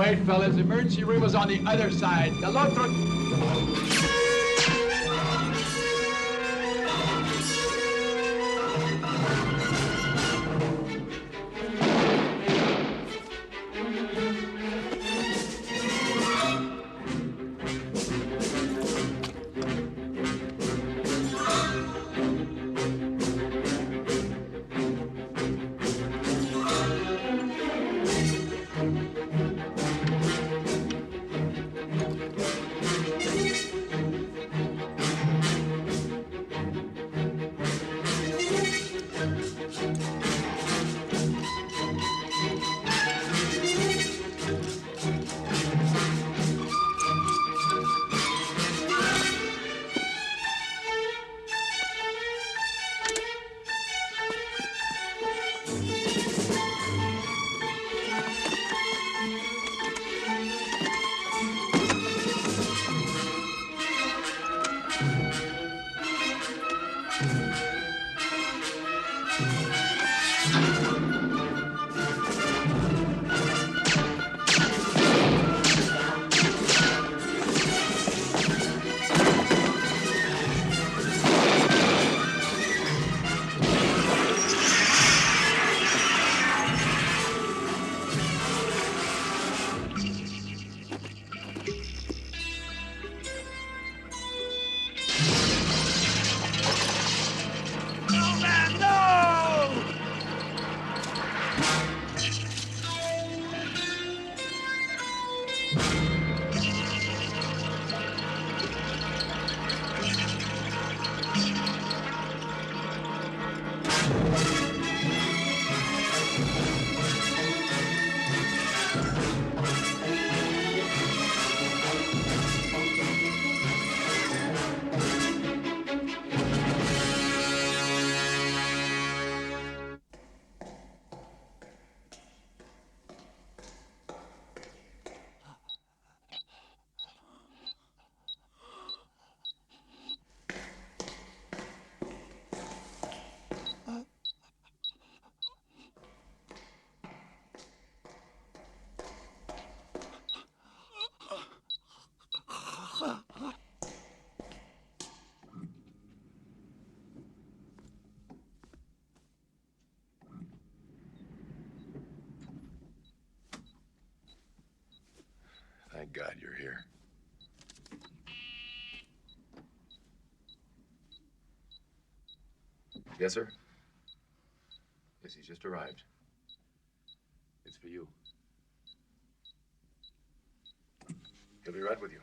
right, fellas. Emergency room is on the other side. Del otro... Thank God you're here. Yes, sir? Yes, he's just arrived. It's for you. He'll be right with you.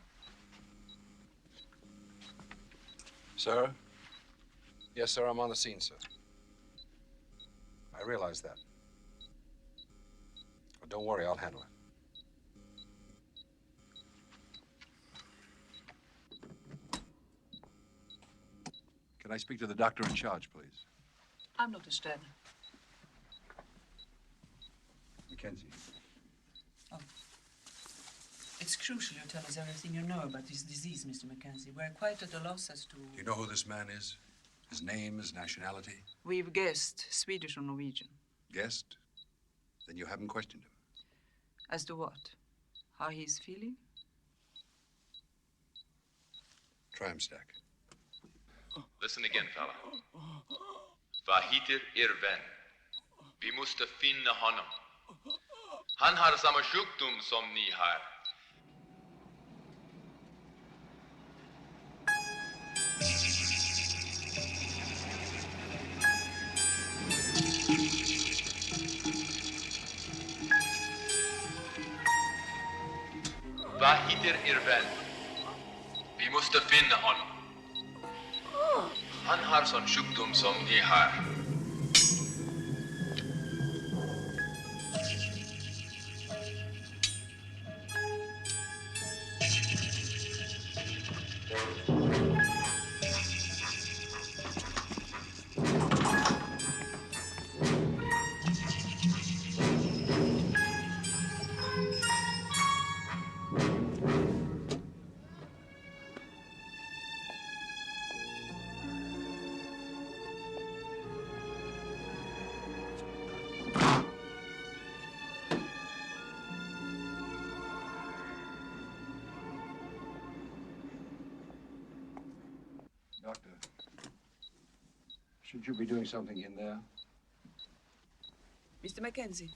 Sir? Yes, sir, I'm on the scene, sir. I realize that. But don't worry, I'll handle it. Can I speak to the doctor in charge, please? I'm Dr. Stern. Mackenzie. Oh. It's crucial you tell us everything you know about this disease, Mr. Mackenzie. We're quite at a loss as to... Do you know who this man is? His name, his nationality? We've guessed, Swedish or Norwegian. Guessed? Then you haven't questioned him. As to what? How he's feeling? Try him, Stack. Listen again, fella. Vad heter er vän? Vi måste finna honom. Han har samma sjukdom som ni har. Vad heter er vän? Vi måste finna honom. Han har sån sjukdom som ni har. Doctor, should you be doing something in there? Mr. Mackenzie,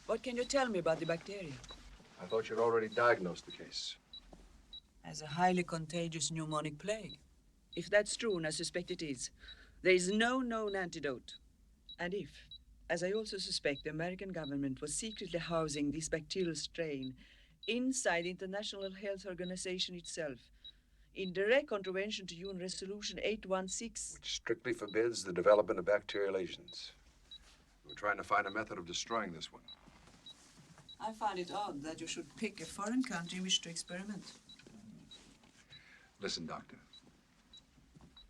what can you tell me about the bacteria? I thought you'd already diagnosed the case. As a highly contagious pneumonic plague. If that's true, and I suspect it is, there is no known antidote. And if, as I also suspect, the American government was secretly housing this bacterial strain inside the International Health Organization itself, in direct contravention to UN Resolution 816. Which strictly forbids the development of bacterial agents. We're trying to find a method of destroying this one. I find it odd that you should pick a foreign country in which to experiment. Listen, Doctor.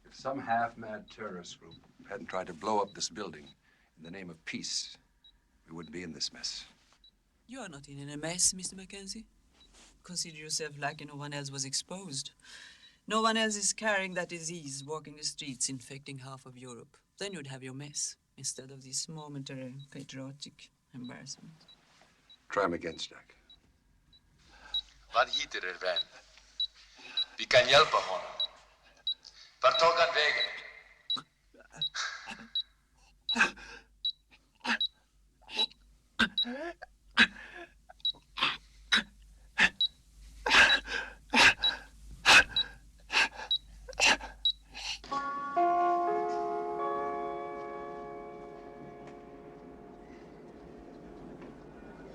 If some half-mad terrorist group hadn't tried to blow up this building in the name of peace, we wouldn't be in this mess. You are not in a mess, Mr. Mackenzie. Consider yourself lucky no one else was exposed. No one else is carrying that disease, walking the streets, infecting half of Europe. Then you'd have your mess, instead of this momentary patriotic embarrassment. Try him again, Stack. Vad heter er vän? Vi kan hjälpa honom. Vart tog han vägen?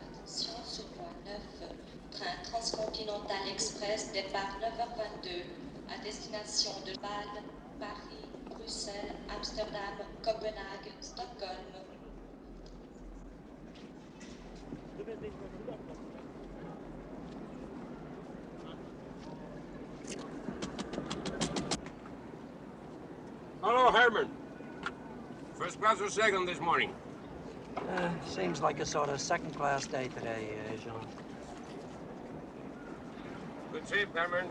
Attention sur voie 9, train transcontinental express, départ 9h22, à destination de Bâle, Paris, Bruxelles, Amsterdam, Copenhague, Stockholm. Hello, Herman. First class or second this morning? Seems like a sort of second-class day today, Jean. Good ship, Herman.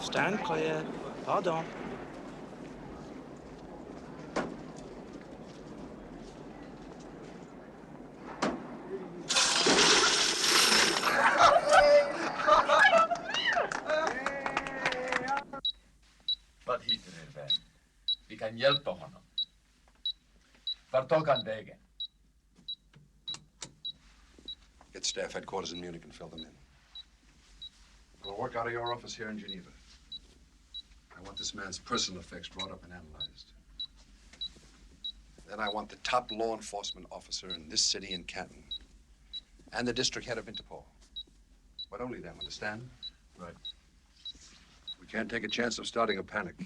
Stand clear. Pardon. Vad heter er vän? Vi kan hjälpa honom. Vart tog han vägen? Get staff headquarters in Munich and fill them in. We'll work out of your office here in Geneva. I want this man's personal effects brought up and analyzed. Then I want the top law enforcement officer in this city in Canton. And the district head of Interpol. But only them, understand? Right. We can't take a chance of starting a panic.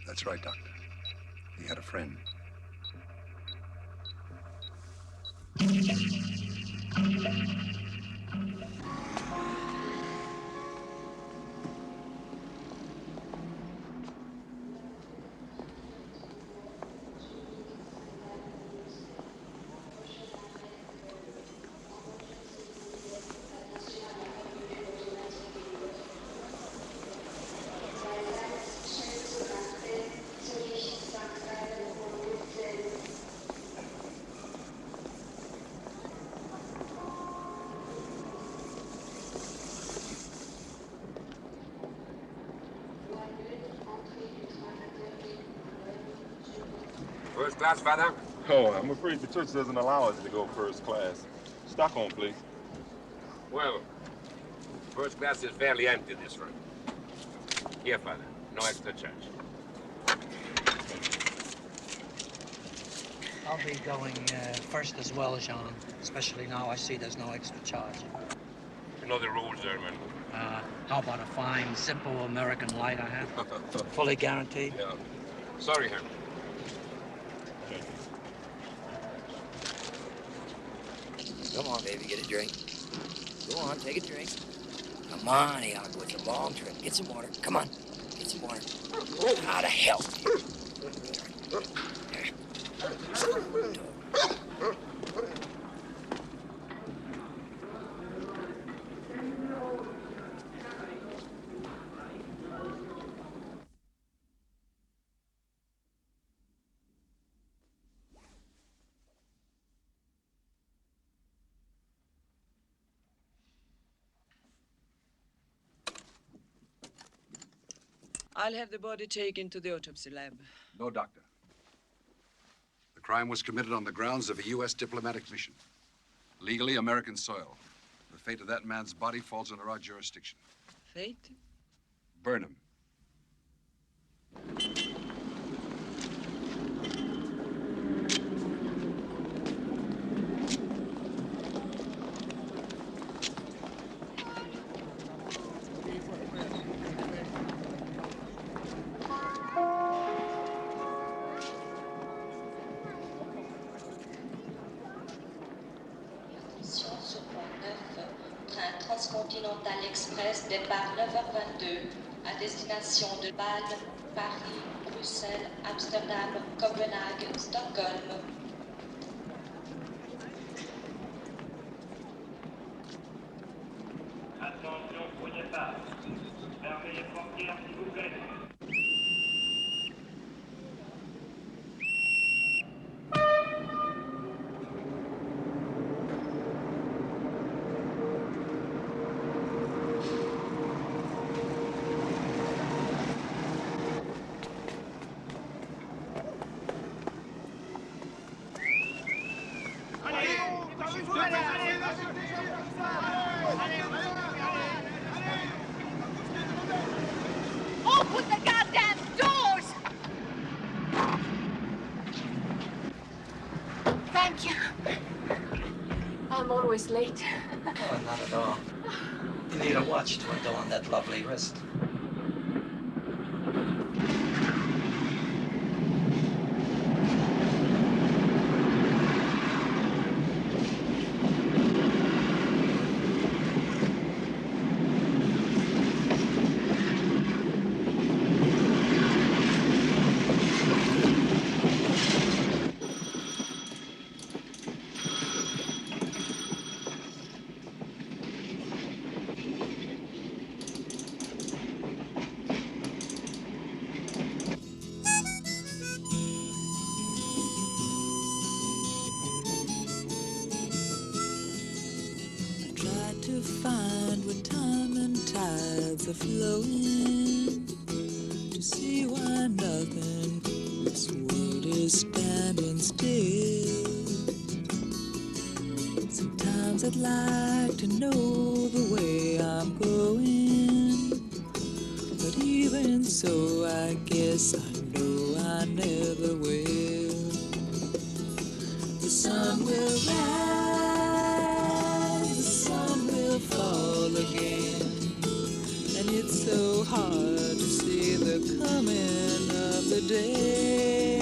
That's right, Doctor. He had a friend. First class, Father? Oh, I'm afraid the church doesn't allow us to go first class. Stockholm, please. Well, first class is fairly empty this run. Here, Father. No extra charge. I'll be going first as well, Jean. Especially now I see there's no extra charge. You know the rules, Herman. How about a fine, simple American light I have? Fully guaranteed? Yeah. Sorry, Herman. Come on, baby, get a drink. Go on, take a drink. Come on, Iago, it's a long trip. Get some water. Come on, get some water. How the hell? I'll have the body taken to the autopsy lab. No, doctor. The crime was committed on the grounds of a U.S. diplomatic mission. Legally American soil. The fate of that man's body falls under our jurisdiction. Fate? Burn him. Train transcontinental express, départ 9h22, à destination de Bâle, Paris, Bruxelles, Amsterdam, Copenhague, Stockholm. Attention au départ. Fermez les portières, s'il vous plaît. Open the goddamn doors! Thank you. I'm always late. Oh, not at all. You need a watch to adorn that lovely wrist. To find when time and tides are flowing, to see why nothing, this world is standing still. Sometimes I'd like to know the way I'm going, but even so I guess I know I never will. The sun will rise, the sun will fall again, and it's so hard to see the coming of the day.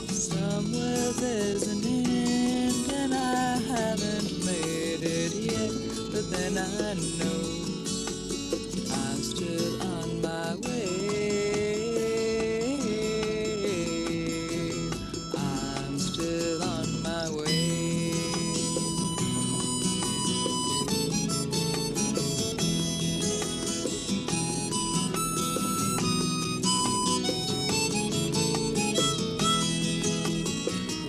Somewhere there's an end, and I haven't made it yet, but then I know I'm still on my way. I'm still on my way.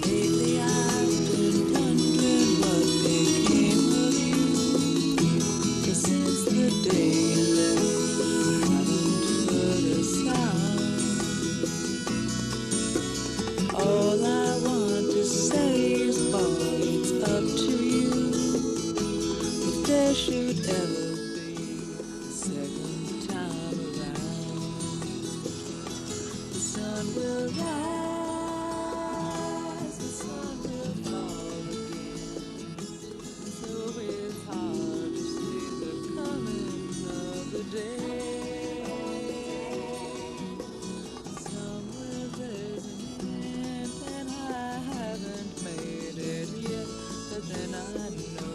Lately I've been wondering what became of you, 'cause since the day you left, I haven't heard a sound. All I want to say is, boy, it's up to you. If there should ever be a second time around, the sun will rise, the sun will fall again. So it's hard to see the coming of the day. Somewhere there's an end, and I haven't made it yet, but then I know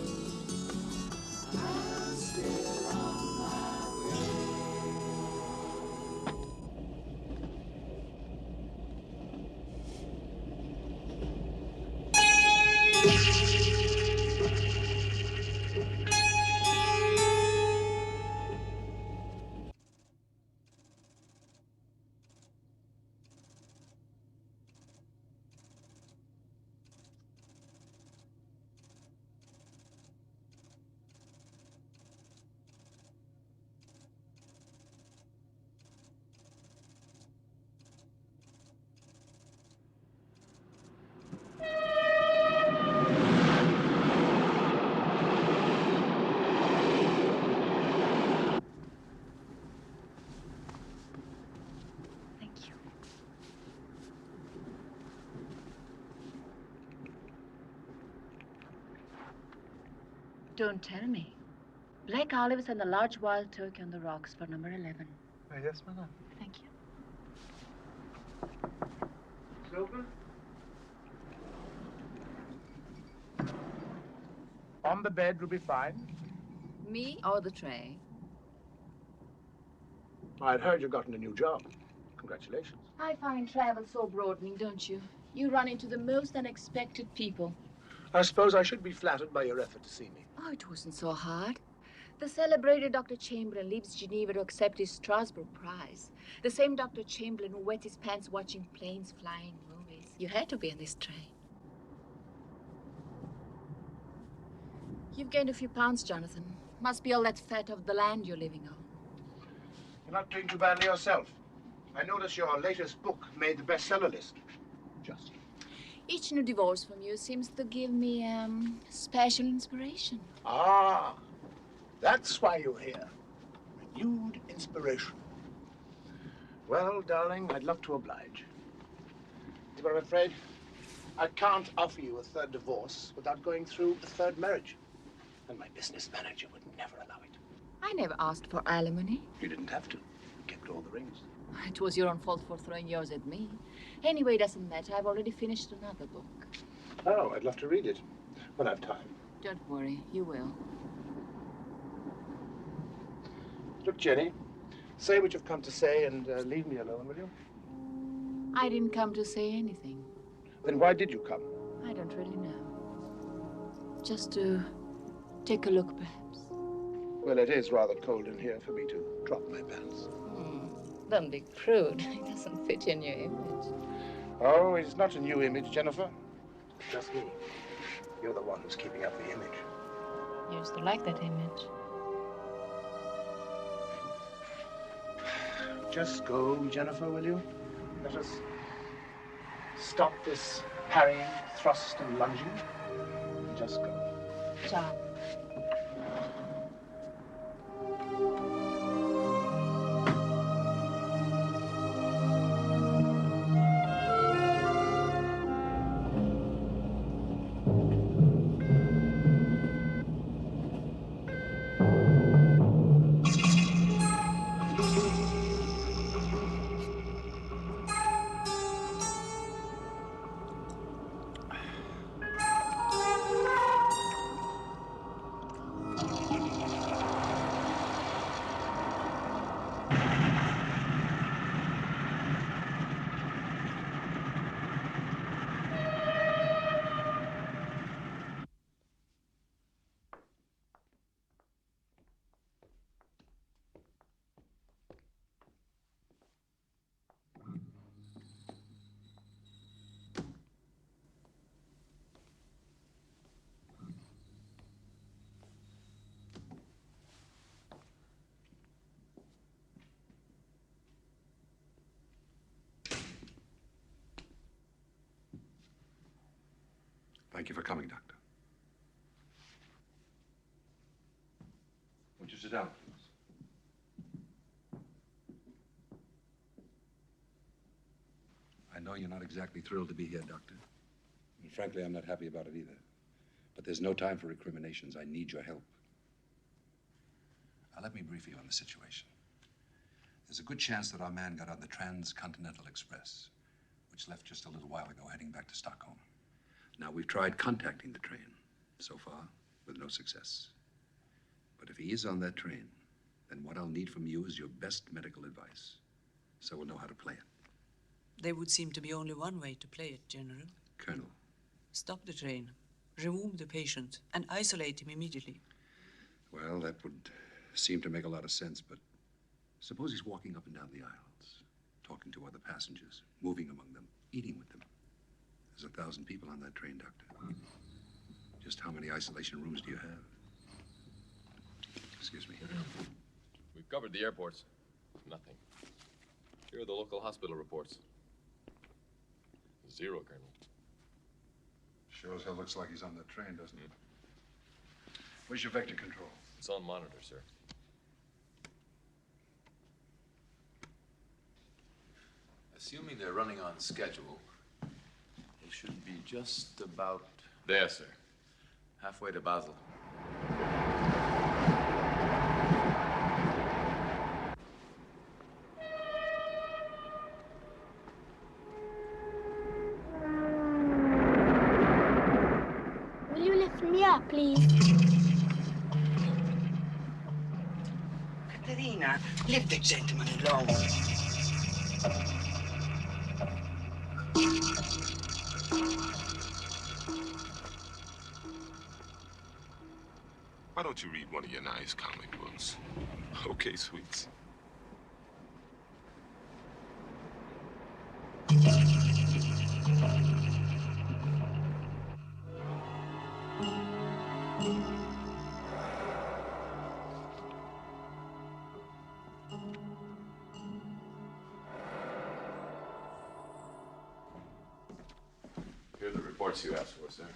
Don't tell me. Black olives and a large wild turkey on the rocks for number 11. Yes, madame. Thank you. Silver? On the bed will be fine. Me or the tray? I'd heard you'd gotten a new job. Congratulations. I find travel so broadening, don't you? You run into the most unexpected people. I suppose I should be flattered by your effort to see me. Oh, it wasn't so hard. The celebrated Dr. Chamberlain leaves Geneva to accept his Strasbourg prize. The same Dr. Chamberlain who wet his pants watching planes flying movies. You had to be on this train. You've gained a few pounds, Jonathan. Must be all that fat of the land you're living on. You're not doing too badly yourself. I noticed your latest book made the bestseller list. Just. Each new divorce from you seems to give me, special inspiration. Ah, that's why you're here. Renewed inspiration. Well, darling, I'd love to oblige. But I'm afraid I can't offer you a third divorce without going through a third marriage. And my business manager would never allow it. I never asked for alimony. You didn't have to. You kept all the rings. It was your own fault for throwing yours at me. Anyway, it doesn't matter. I've already finished another book. Oh, I'd love to read it when I've time. Don't worry, you will. Look, Jenny, say what you've come to say and leave me alone, will you? I didn't come to say anything. Then why did you come? I don't really know. Just to take a look, perhaps. Well, it is rather cold in here for me to drop my pants. Don't be crude. It doesn't fit your new image. Oh, it's not a new image, Jennifer. It's just me. You're the one who's keeping up the image. You used to like that image. Just go, Jennifer, will you? Let us stop this parrying, thrust, and lunging. Just go. Ciao. Thank you for coming, Doctor. Won't you sit down, please? I know you're not exactly thrilled to be here, Doctor. And frankly, I'm not happy about it either. But there's no time for recriminations. I need your help. Now, let me brief you on the situation. There's a good chance that our man got on the Transcontinental Express, which left just a little while ago, heading back to Stockholm. Now, we've tried contacting the train, so far, with no success. But if he is on that train, then what I'll need from you is your best medical advice, so we'll know how to play it. There would seem to be only one way to play it, General. Colonel. Stop the train, remove the patient, and isolate him immediately. Well, that would seem to make a lot of sense, but suppose he's walking up and down the aisles, talking to other passengers, moving among them, eating with them. There's 1,000 people on that train, Doctor. Just how many isolation rooms do you have? Excuse me. We've covered the airports. Nothing. Here are the local hospital reports. 0, Colonel. Sure as hell looks like he's on that train, doesn't it? Where's your vector control? It's on monitor, sir. Assuming they're running on schedule, they should be just about... There, sir. halfway to Basel. please. Caterina, leave the gentleman alone. Why don't you read one of your nice comic books? Okay, sweets. Here are the reports you asked for, sir.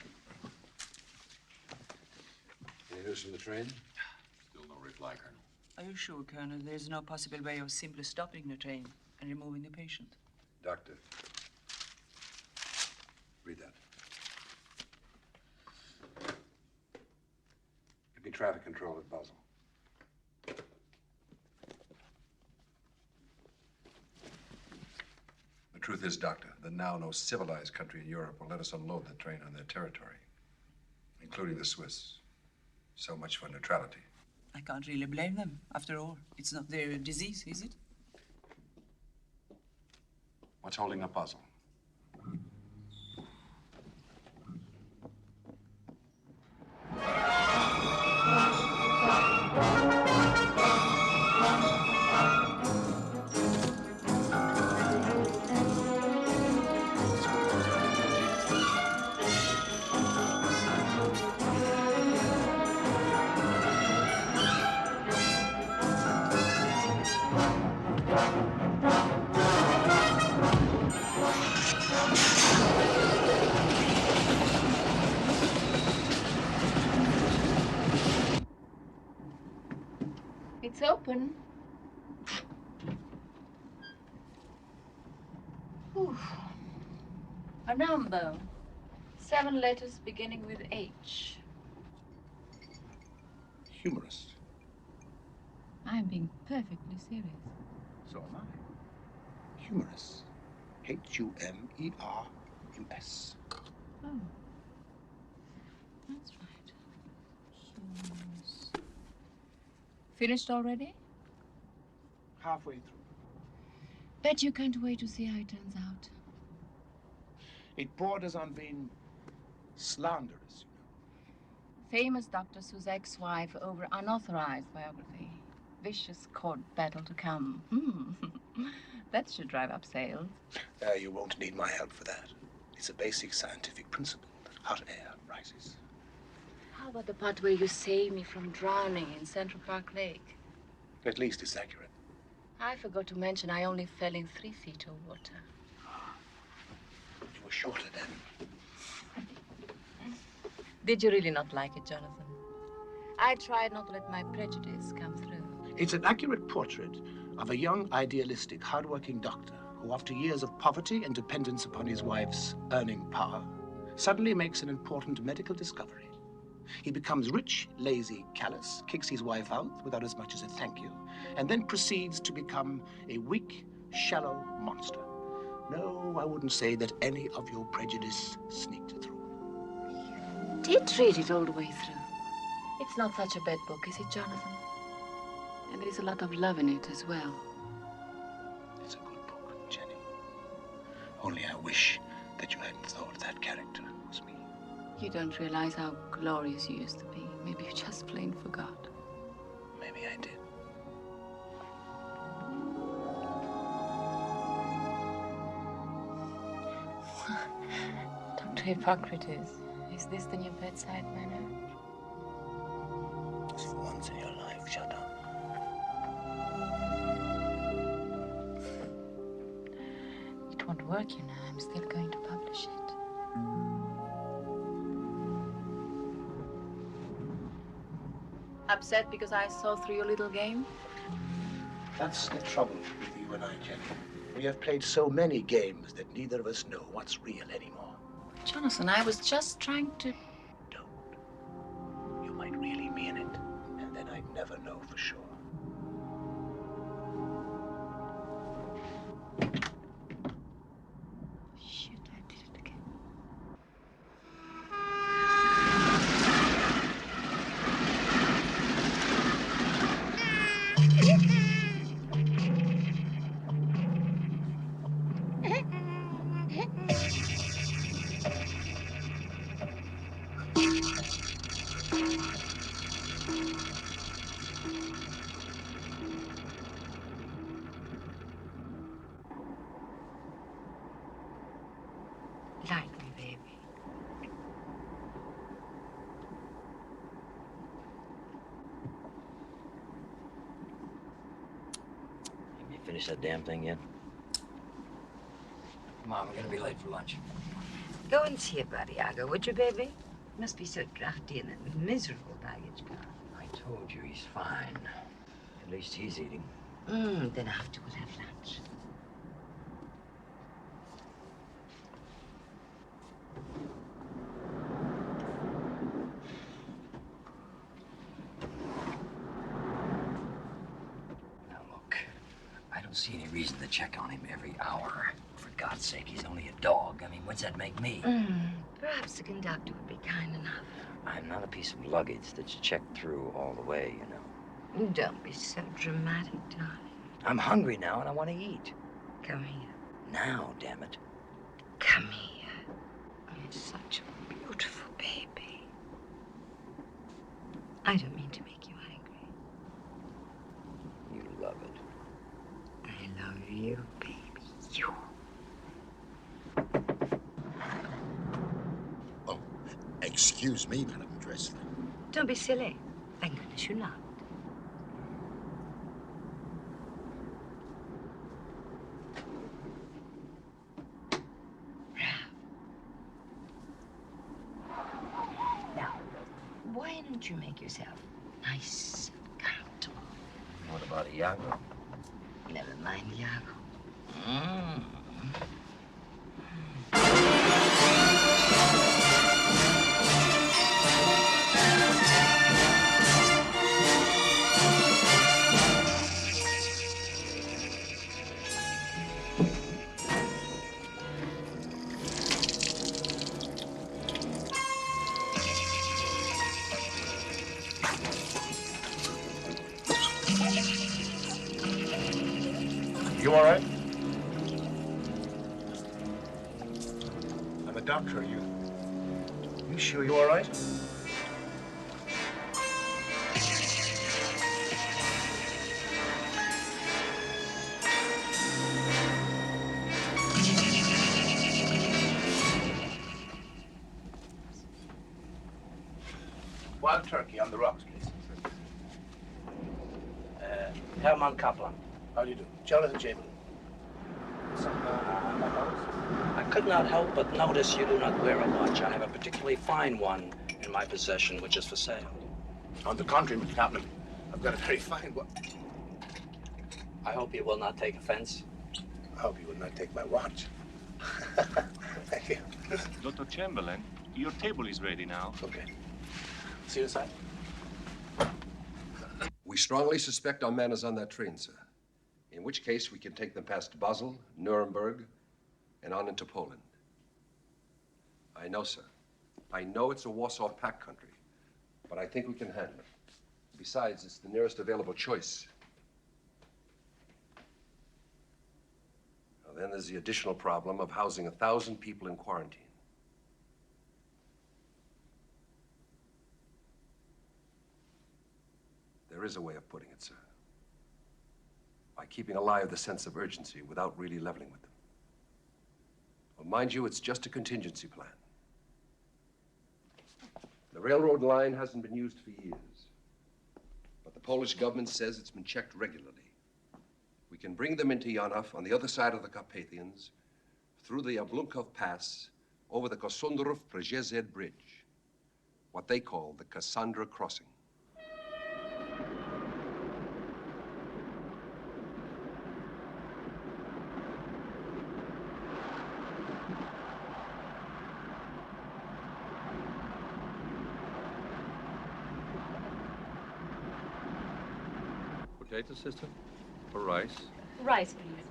Any news from the train? Still no reply, Colonel. Are you sure, Colonel, there's no possible way of simply stopping the train and removing the patient? Doctor. Read that. Give me traffic control at Basel. The truth is, Doctor, that now no civilized country in Europe will let us unload the train on their territory, including the Swiss. So much for neutrality. I can't really blame them. After all, it's not their disease, is it? What's holding up Basel? It's open. Whew. A number. 7 letters beginning with H. Humorous. I'm being perfectly serious. So am I. Humorous. Humerus. Oh. That's right. Humorous. Finished already? Halfway through. Bet you can't wait to see how it turns out. It borders on being slanderous, you know. Famous Dr. Sue's ex-wife over unauthorized biography. Vicious court battle to come. That should drive up sales. You won't need my help for that. It's a basic scientific principle that hot air rises. How about the part where you save me from drowning in Central Park Lake? At least it's accurate. I forgot to mention I only fell in 3 feet of water. You were shorter then. Did you really not like it, Jonathan? I tried not to let my prejudice come through. It's an accurate portrait of a young, idealistic, hard-working doctor who, after years of poverty and dependence upon his wife's earning power, suddenly makes an important medical discovery. He becomes rich, lazy, callous, kicks his wife out without as much as a thank you, and then proceeds to become a weak, shallow monster. No, I wouldn't say that any of your prejudice sneaked through. Did read it all the way through. It's not such a bad book, is it, Jonathan? And there is a lot of love in it as well. It's a good book, Jenny. Only I wish that you hadn't thought that character was me. You don't realize how glorious you used to be. Maybe you just plain forgot. Maybe I did. Dr. Hippocrates, is this the new bedside manner? Just for once in your life, shut up. It won't work, you know. I'm still going to publish it. Upset because I saw through your little game? That's the trouble with you and I, Jenny. We have played so many games that neither of us know what's real anymore. Jonathan, I was just trying to... You might really mean it, and then I'd never know for sure. Shit, I did it again. finish that damn thing yet? Come on, we're gonna be late for lunch. Go and see about Iago, would you, baby? Must be so drafty in that miserable baggage car. I told you he's fine. At least he's eating. Then after we'll have lunch. Now look, I don't see any reason to check on him every hour. For God's sake, he's only a dog. I mean, what's that make me? Perhaps the conductor would be kind enough. I'm not a piece of luggage that's checked through all the way, you know. Don't be so dramatic, darling. I'm hungry now and I want to eat. Come here. Now, damn it. Come here. You're such a beautiful baby. I don't mean to make you angry. You love it. I love you, baby. You. Oh, excuse me, Madam Dressler. Don't be silly. Thank goodness you're not. Now, why don't you make yourself nice and comfortable? What about Iago? Never mind Iago. You all right? I'm a doctor. You sure you all right? Wild turkey on the rocks, please. Herman Kaplan. How do you do? Jonathan Chamberlain. I could not help but notice you do not wear a watch. I have a particularly fine one in my possession, which is for sale. On the contrary, Mr. Kaplan, I've got a very fine one. I hope you will not take offense. I hope you will not take my watch. Thank you. Dr. Chamberlain, your table is ready now. Okay. See you inside. We strongly suspect our man is on that train, sir. In which case, we can take them past Basel, Nuremberg, and on into Poland. I know, sir. I know it's a Warsaw Pact country, but I think we can handle it. Besides, it's the nearest available choice. Now, then there's the additional problem of housing 1,000 people in quarantine. There is a way of putting it, sir. By keeping alive the sense of urgency without really leveling with them. Well, mind you, it's just a contingency plan. The railroad line hasn't been used for years, but the Polish government says it's been checked regularly. We can bring them into Janov on the other side of the Carpathians, through the Jablunkov Pass, over the Kosundrów-Przejezd Bridge, what they call the Cassandra Crossing. Potato system? Or rice? Rice, please.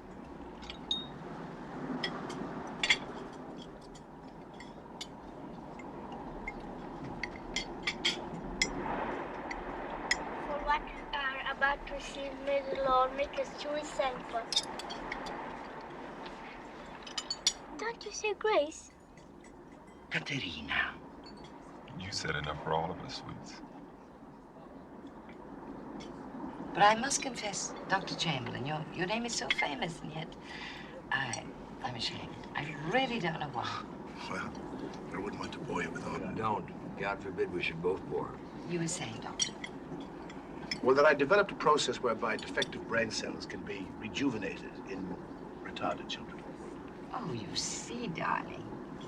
For what we are about to receive, may the Lord make us truly thankful. Don't you say grace? Katerina. You said enough for all of us, sweets. But I must confess, Dr. Chamberlain, your name is so famous, and yet I'm ashamed. I really don't know why. Well, I wouldn't want to bore you with all that. Don't. God forbid we should both bore. You were saying, Doctor. Well, that I developed a process whereby defective brain cells can be rejuvenated in retarded children. Oh, you see, darling.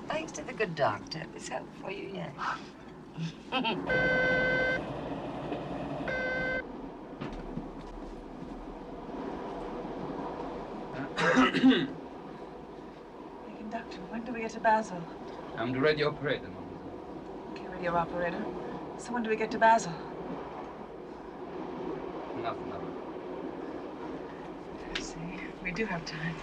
Thanks to the good doctor, it's helped for you yet. Hey, conductor, when do we get to Basel? I'm the radio operator. Okay, radio operator. So when do we get to Basel? Nothing of it. See, we do have time.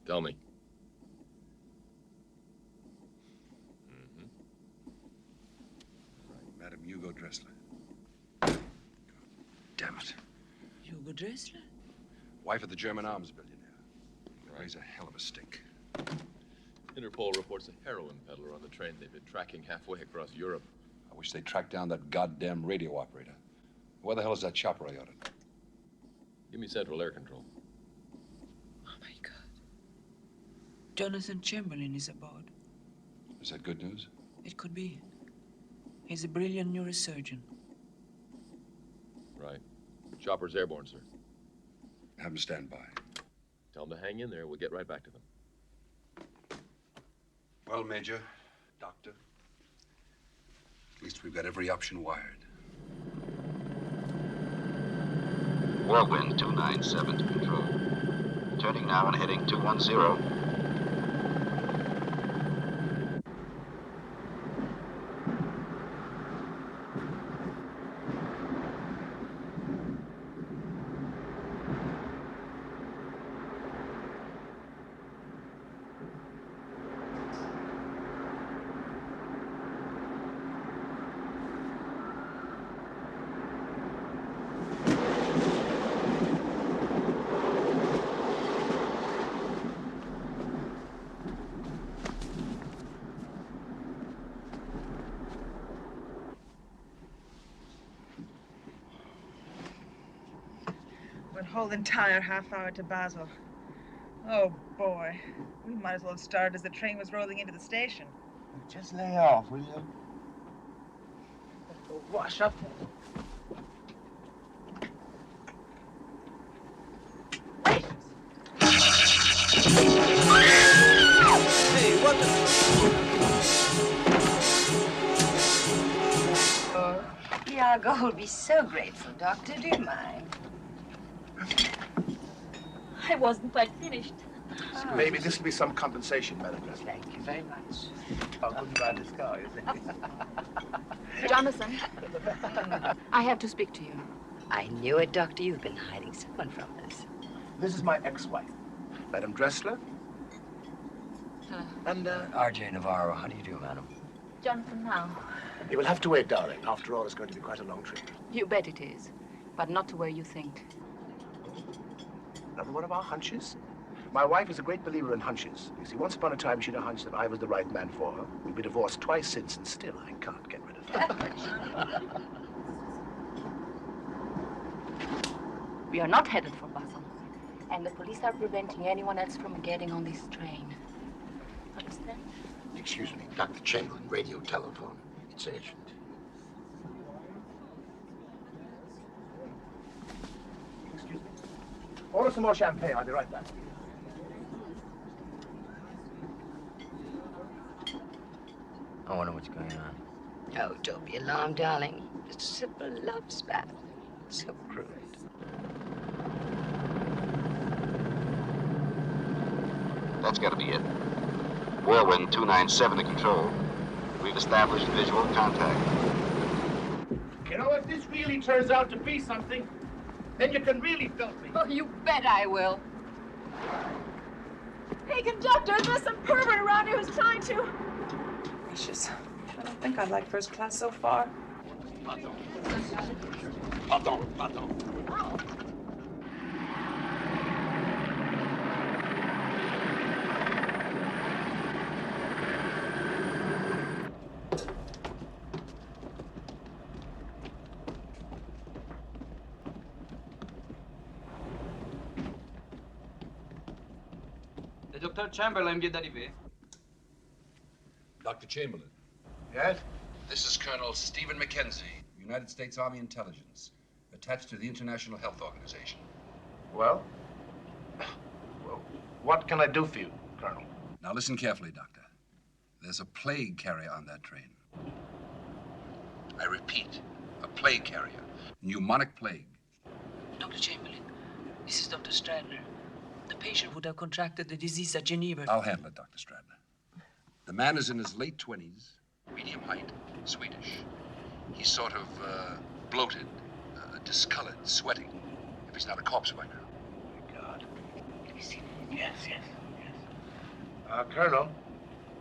Tell me. Right, Madam Hugo Dressler. Damn it. Hugo Dressler? Wife of the German arms billionaire. Raise a hell of a stink. Interpol reports a heroin peddler on the train they've been tracking halfway across Europe. I wish they'd track down that goddamn radio operator. Where the hell is that chopper I ordered? Give me Central Air Control. Oh, my God. Jonathan Chamberlain is aboard. Is that good news? It could be. He's a brilliant neurosurgeon. Right. Chopper's airborne, sir. Have him stand by. Tell them to hang in there. We'll get right back to them. Well, Major, Doctor, at least we've got every option wired. Whirlwind 297 to control. Turning now and heading 210. One whole entire half hour to Basel. Oh, boy. We might as well have started as the train was rolling into the station. Just lay off, will you? Wash up. Hey, what the... Iago will be so grateful, Doctor. Do you mind? I wasn't quite finished. Maybe this will be some compensation, Madam Dressler. Thank you very much. How good about this car, is it? Jonathan, I have to speak to you. I knew it, Doctor. You've been hiding someone from us. This is my ex-wife, Madam Dressler. And, R.J. Navarro, how do you do, madam? Jonathan, now. You will have to wait, darling. After all, it's going to be quite a long trip. You bet it is, but not to where you think. Another one of our hunches? My wife is a great believer in hunches. You see, once upon a time, she had a hunch that I was the right man for her. We've been divorced twice since, and still I can't get rid of her. We are not headed for Basel, and the police are preventing anyone else from getting on this train. Understand? Excuse me, Dr. Chamberlain, radio telephone. It's urgent. Excuse me. Order some more champagne. I'll be right back. I wonder what's going on. Oh, don't be alarmed, darling. Just a simple love spat. So crude. That's got to be it. Whirlwind 297 to control. We've established visual contact. You know, if this really turns out to be something, then you can really filth me. Oh, you bet I will. Hey, conductor, there's some pervert around here who's trying to... Gracious. I don't think I like first class so far. Pardon. Pardon. Dr. Chamberlain vient d'arriver. Dr. Chamberlain. Yes? This is Colonel Stephen Mackenzie, United States Army Intelligence, attached to the International Health Organization. Well, what can I do for you, Colonel? Now listen carefully, Doctor. There's a plague carrier on that train. I repeat, a plague carrier. Pneumonic plague. Dr. Chamberlain, this is Dr. Stradler. The patient would have contracted the disease at Geneva. I'll handle it, Dr. Stradler. The man is in his late 20s, medium height, Swedish. He's sort of bloated, discolored, sweating. If he's not a corpse by now. My God. Have you seen him? Yes. Colonel,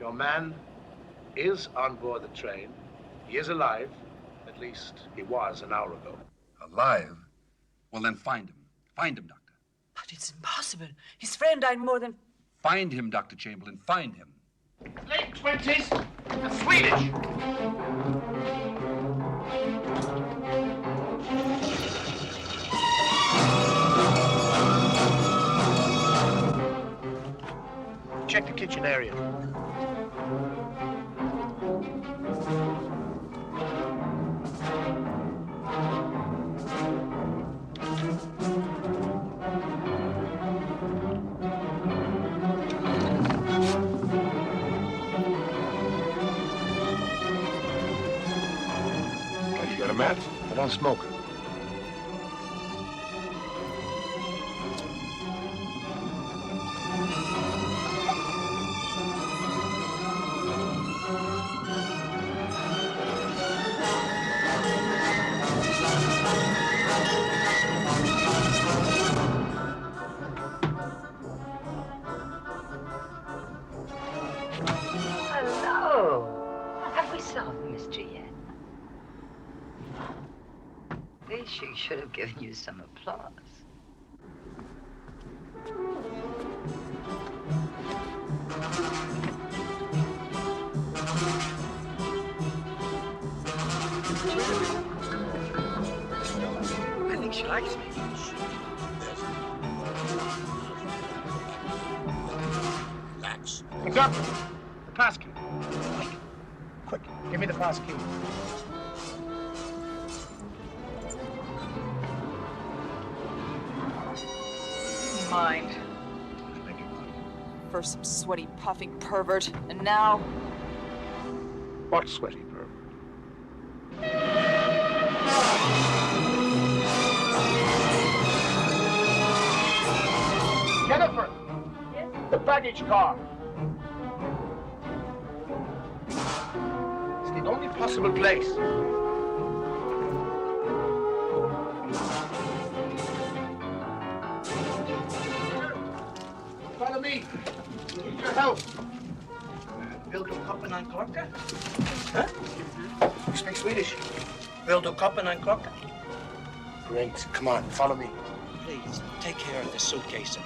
your man is on board the train. He is alive. At least he was an hour ago. Alive? Well, then find him. Find him, Doctor. But it's impossible. His friend died more than... Find him, Dr. Chamberlain. Find him. Late 20s. Swedish. Check the kitchen area. You got a match? I don't smoke. Hello. Have we solved the mystery yet? They should have given you some applause. I think she likes me. Relax. Doctor, the pass key. Quick, give me the pass key. Mind. First some sweaty, puffing pervert, and now... What sweaty pervert? Jennifer! Yes? The baggage car. It's the only possible place. Follow me. Need your help. Vill du koppen en klocka? Huh? You speak Swedish? Vill du koppen en klocka? Great. Come on, follow me. Please, take care of this suitcase.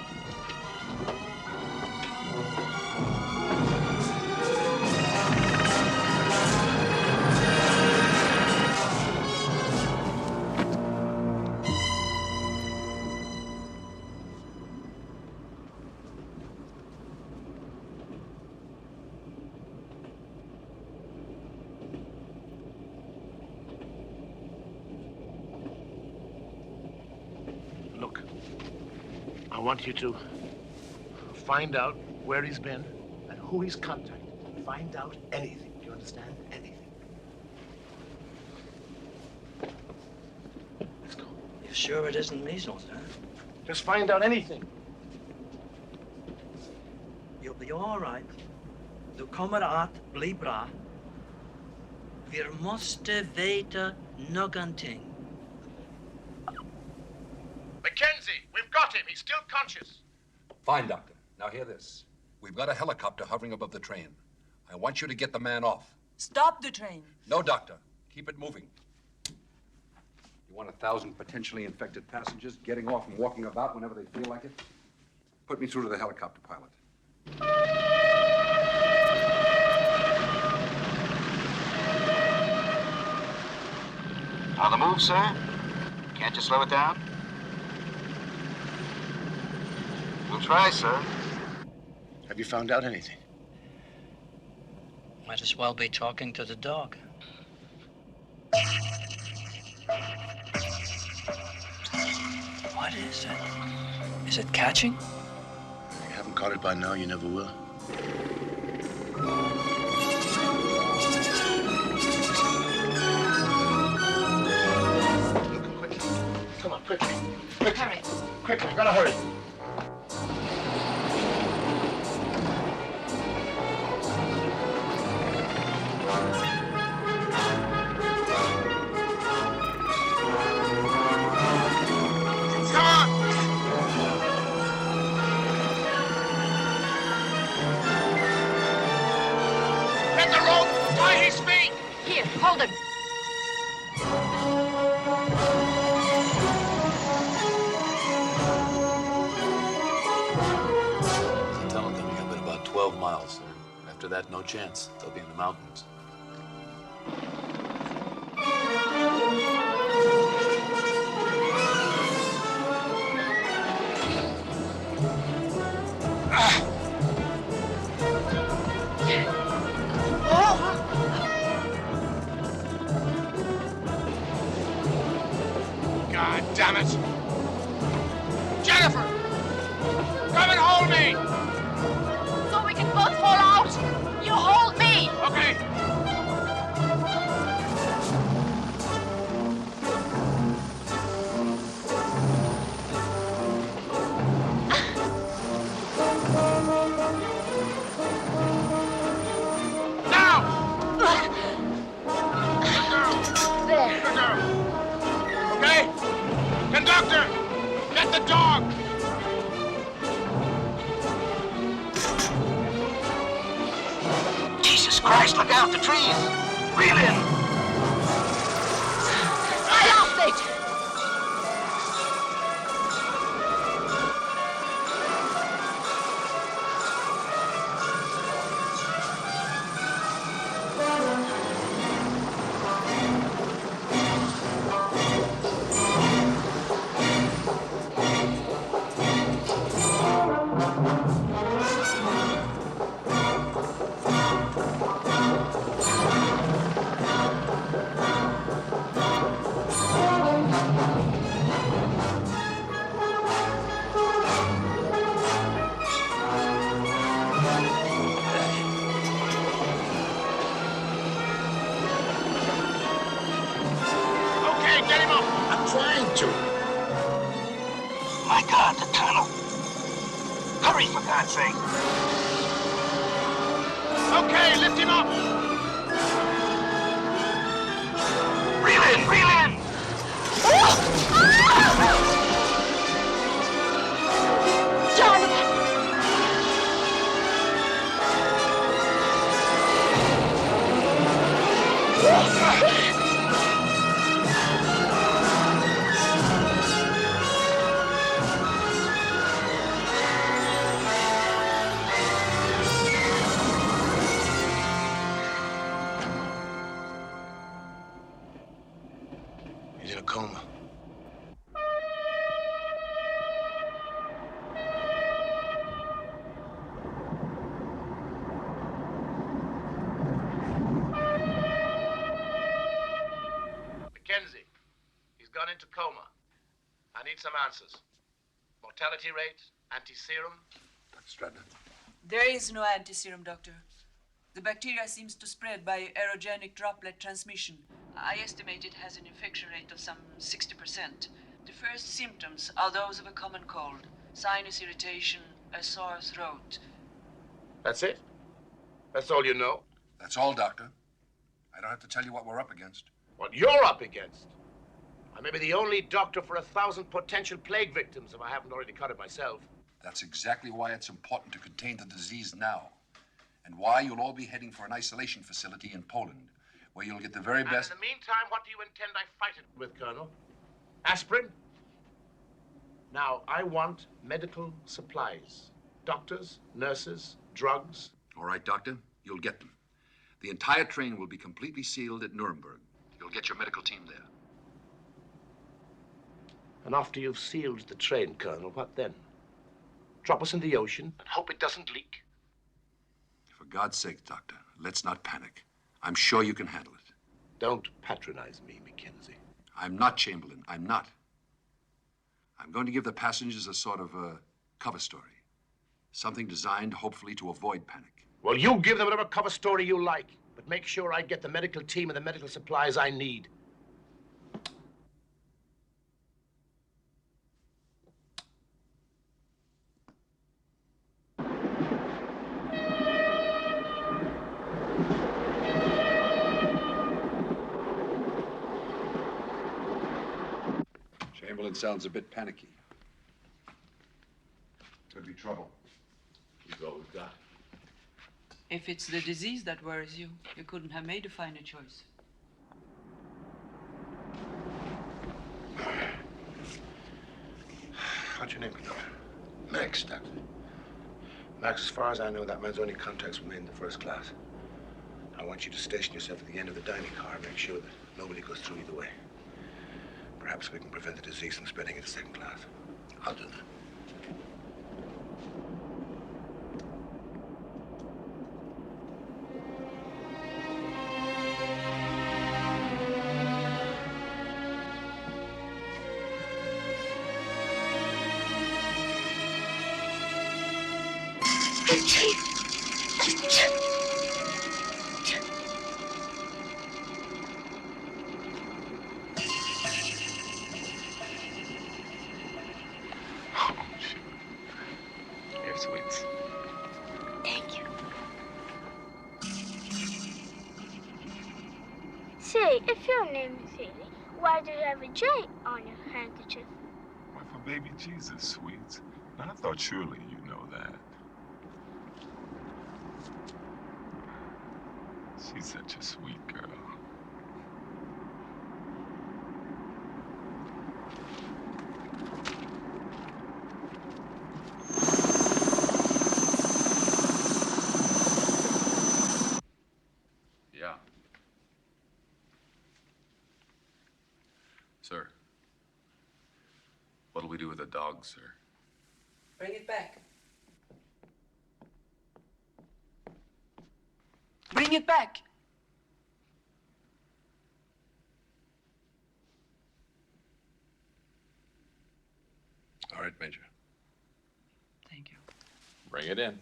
Look, I want you to find out where he's been and who he's contacted. Find out anything. Do you understand? Anything. Let's go. You're sure it isn't measles, huh? Just find out anything. You'll be all right. Du kommer att bli bra. Vi måste veta någonting. Mackenzie, we've got him. He's still conscious. Fine, Doctor. Now hear this. We've got a helicopter hovering above the train. I want you to get the man off. Stop the train. No, Doctor. Keep it moving. You want 1,000 potentially infected passengers getting off and walking about whenever they feel like it? Put me through to the helicopter pilot. On the move, sir? Can't you slow it down? We'll try, sir. Have Have you found out anything? Might as well be talking to the dog. What is it? Is it catching? If you haven't caught it by now, you never will. Look quickly. Come on, quickly. Quickly. Hurry. Quickly, gotta hurry. Here, hold him. There's a tunnel coming up in about 12 miles, sir. After that, no chance. They'll be in the mountains. God damn it! Jennifer! Come and hold me! So we can both fall out. You hold me. Okay. There. Good girl. Okay? Conductor! Get the dog! Jesus Christ, look out, the trees! Reel in! I lost it. Okay, get him up! I'm trying to. My God, the tunnel! Hurry, for God's sake! Okay, lift him up! Reel in, reel in! He's in a coma. Mackenzie, he's gone into coma. I need some answers. Mortality rate, anti-serum. Dr. Stratton. There is no anti-serum, Doctor. The bacteria seems to spread by aerogenic droplet transmission. I estimate it has an infection rate of some 60%. The first symptoms are those of a common cold. Sinus irritation, a sore throat. That's it? That's all you know? That's all, Doctor. I don't have to tell you what we're up against. What you're up against? I may be the only doctor for 1,000 potential plague victims if I haven't already cut it myself. That's exactly why it's important to contain the disease now. And why you'll all be heading for an isolation facility in Poland, where you'll get the very best. And in the meantime, what do you intend I fight it with, Colonel? Aspirin? Now, I want medical supplies. Doctors, nurses, drugs. All right, Doctor, you'll get them. The entire train will be completely sealed at Nuremberg. You'll get your medical team there. And after you've sealed the train, Colonel, what then? Drop us in the ocean and hope it doesn't leak? God's sake, Doctor, let's not panic. I'm sure you can handle it. Don't patronize me, Mackenzie. I'm not, Chamberlain. I'm not. I'm going to give the passengers a sort of cover story. Something designed, hopefully, to avoid panic. Well, you give them whatever cover story you like, but make sure I get the medical team and the medical supplies I need. Chamberlain sounds a bit panicky. Could be trouble. He's all we've got. If it's the disease that worries you, you couldn't have made a finer choice. What's your name, Doctor? Max, Doctor. Max, as far as I know, that man's only contacts with me in the first class. I want you to station yourself at the end of the dining car and make sure that nobody goes through either way. Perhaps we can prevent the disease from spreading into second class. I'll do that. Here, sweets. Thank you. Say, if your name is Haley, why do you have a J on your handkerchief? Why, for baby Jesus, sweets. Now, I thought surely you know that. She's such a sweet girl. Yeah. Sir. What'll we do with the dog, sir? Bring it back. Bring it back. All right, Major. Thank you. Bring it in.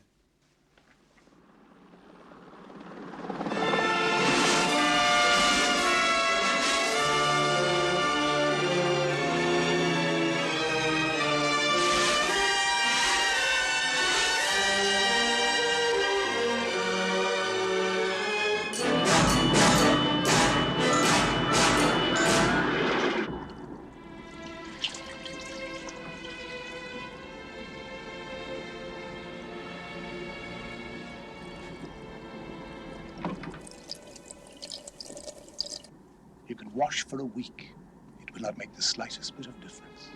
You can wash for a week. It will not make the slightest bit of difference.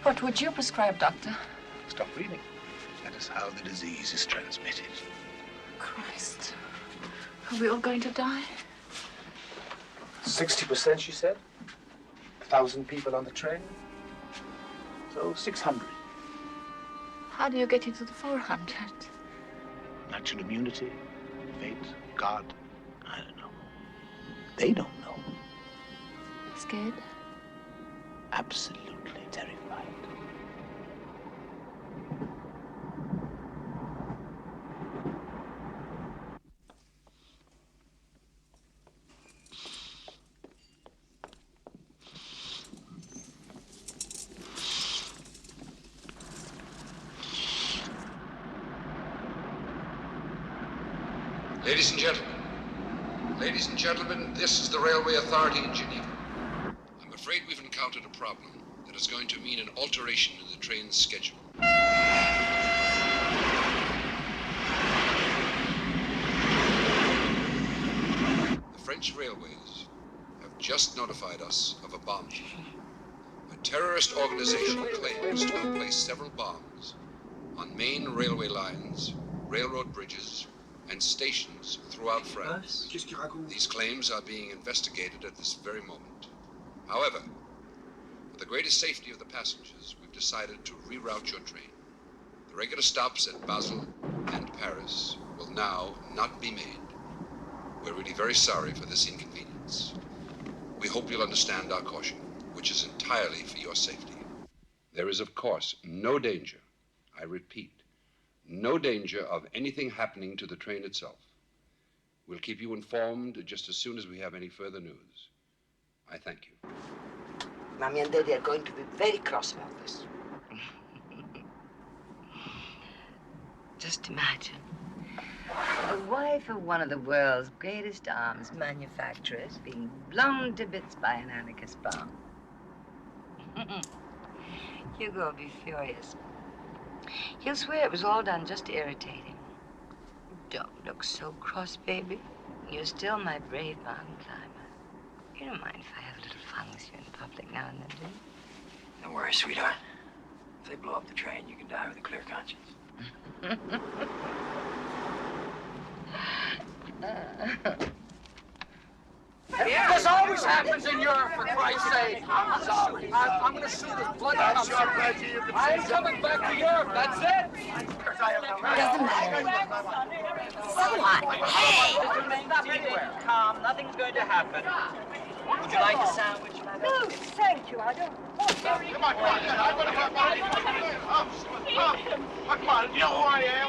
What would you prescribe, doctor? Stop breathing. That is how the disease is transmitted. Christ. Are we all going to die? 60%, she said. 1,000 people on the train. So 600. How do you get into the 400? Natural immunity, fate, God. I don't know. They don't know. Scared? Absolutely terrified. Ladies and gentlemen, this is the Railway Authority in Geneva. I'm afraid we've encountered a problem that is going to mean an alteration in the train's schedule. The French railways have just notified us of a bomb. A terrorist organization claims to have placed several bombs on main railway lines, railroad bridges, and stations throughout France. These claims are being investigated at this very moment. However, for the greatest safety of the passengers, we've decided to reroute your train. The regular stops at Basel and Paris will now not be made. We're really very sorry for this inconvenience. We hope you'll understand our caution, which is entirely for your safety. There is, of course, no danger, I repeat, no danger of anything happening to the train itself. We'll keep you informed just as soon as we have any further news. I thank you. Mommy and Daddy are going to be very cross about this. Just imagine. The wife of one of the world's greatest arms manufacturers being blown to bits by an anarchist bomb. Hugo will be furious. He'll swear it was all done just to irritate him. Don't look so cross, baby. You're still my brave mountain climber. You don't mind if I have a little fun with you in public now and then, do you? Don't worry, sweetheart. If they blow up the train, you can die with a clear conscience. This always happens in Europe, for Christ's sake. I'm sorry. I'm going to sue this bloody company. I'm coming back to Europe. That's it. Doesn't matter. Someone. Hey! Stop anywhere. Calm. Nothing's going to happen. Would you like a sandwich, madam? No, thank you. I don't want Come on, come on. Come on, you know who I am?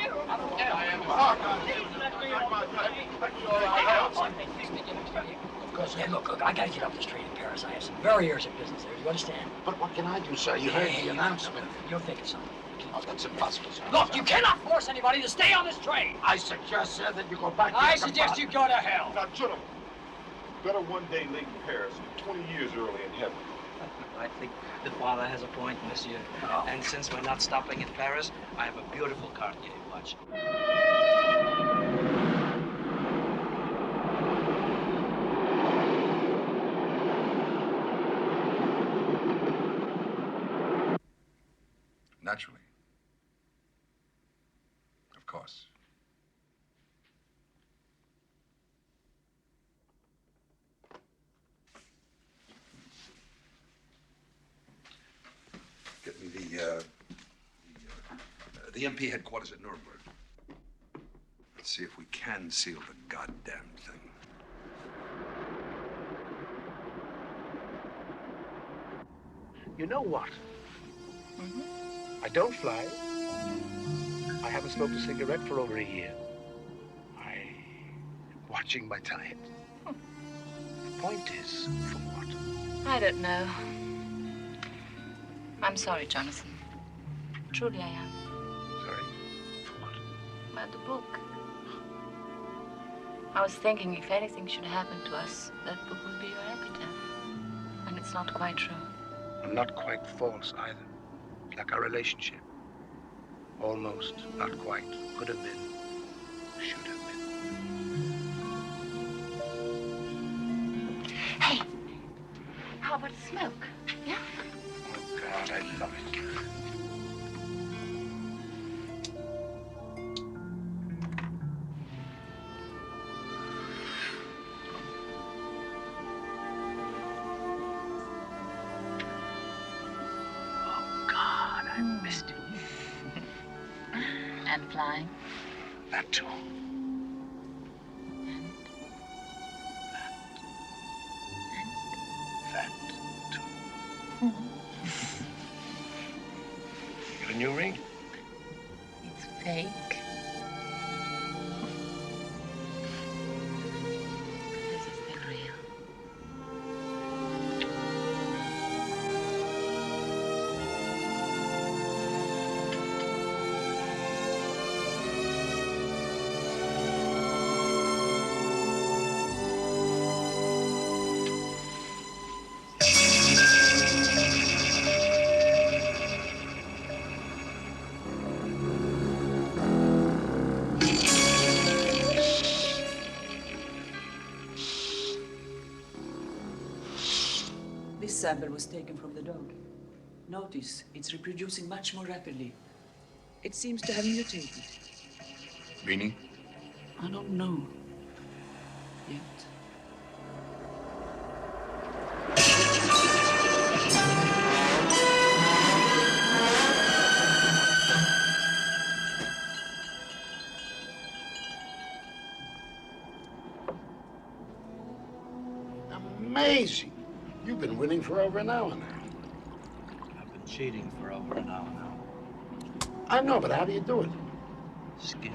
Of course, hey, look, I gotta get up the street in Paris. I have some very urgent business there. You understand? But what can I do, sir? You heard the announcement. You'll think of something. Oh, that's impossible, sir. Look, you cannot force anybody to stay on this train. I suggest, sir, that you go back to I your suggest you go to hell. Now, gentlemen, better one day late in Paris than 20 years early in heaven. I think the father has a point, monsieur. And since we're not stopping in Paris, I have a beautiful Cartier watch. Naturally. Of course. Get me the MP headquarters at Nuremberg. Let's see if we can seal the goddamn thing. You know what? I don't fly. I haven't smoked a cigarette for over a year. I'm watching my diet. The point is, for what? I don't know. I'm sorry, Jonathan. Truly, I am. Sorry? For what? About the book. I was thinking if anything should happen to us, that book would be your epitaph. And it's not quite true. I'm not quite false either. Like our relationship. Almost, not quite. Could have been. Should have been. Hey! How about a smoke? Yeah? Oh, God, I love it. And flying? That too. That too. Got a new ring? It's fake. This is the real. This sample was taken from the dog. Notice, it's reproducing much more rapidly. It seems to have mutated. Meaning? I don't know. Yet. crazy. You've been winning for over an hour now. I've been cheating for over an hour now. I know, but how do you do it? Skill.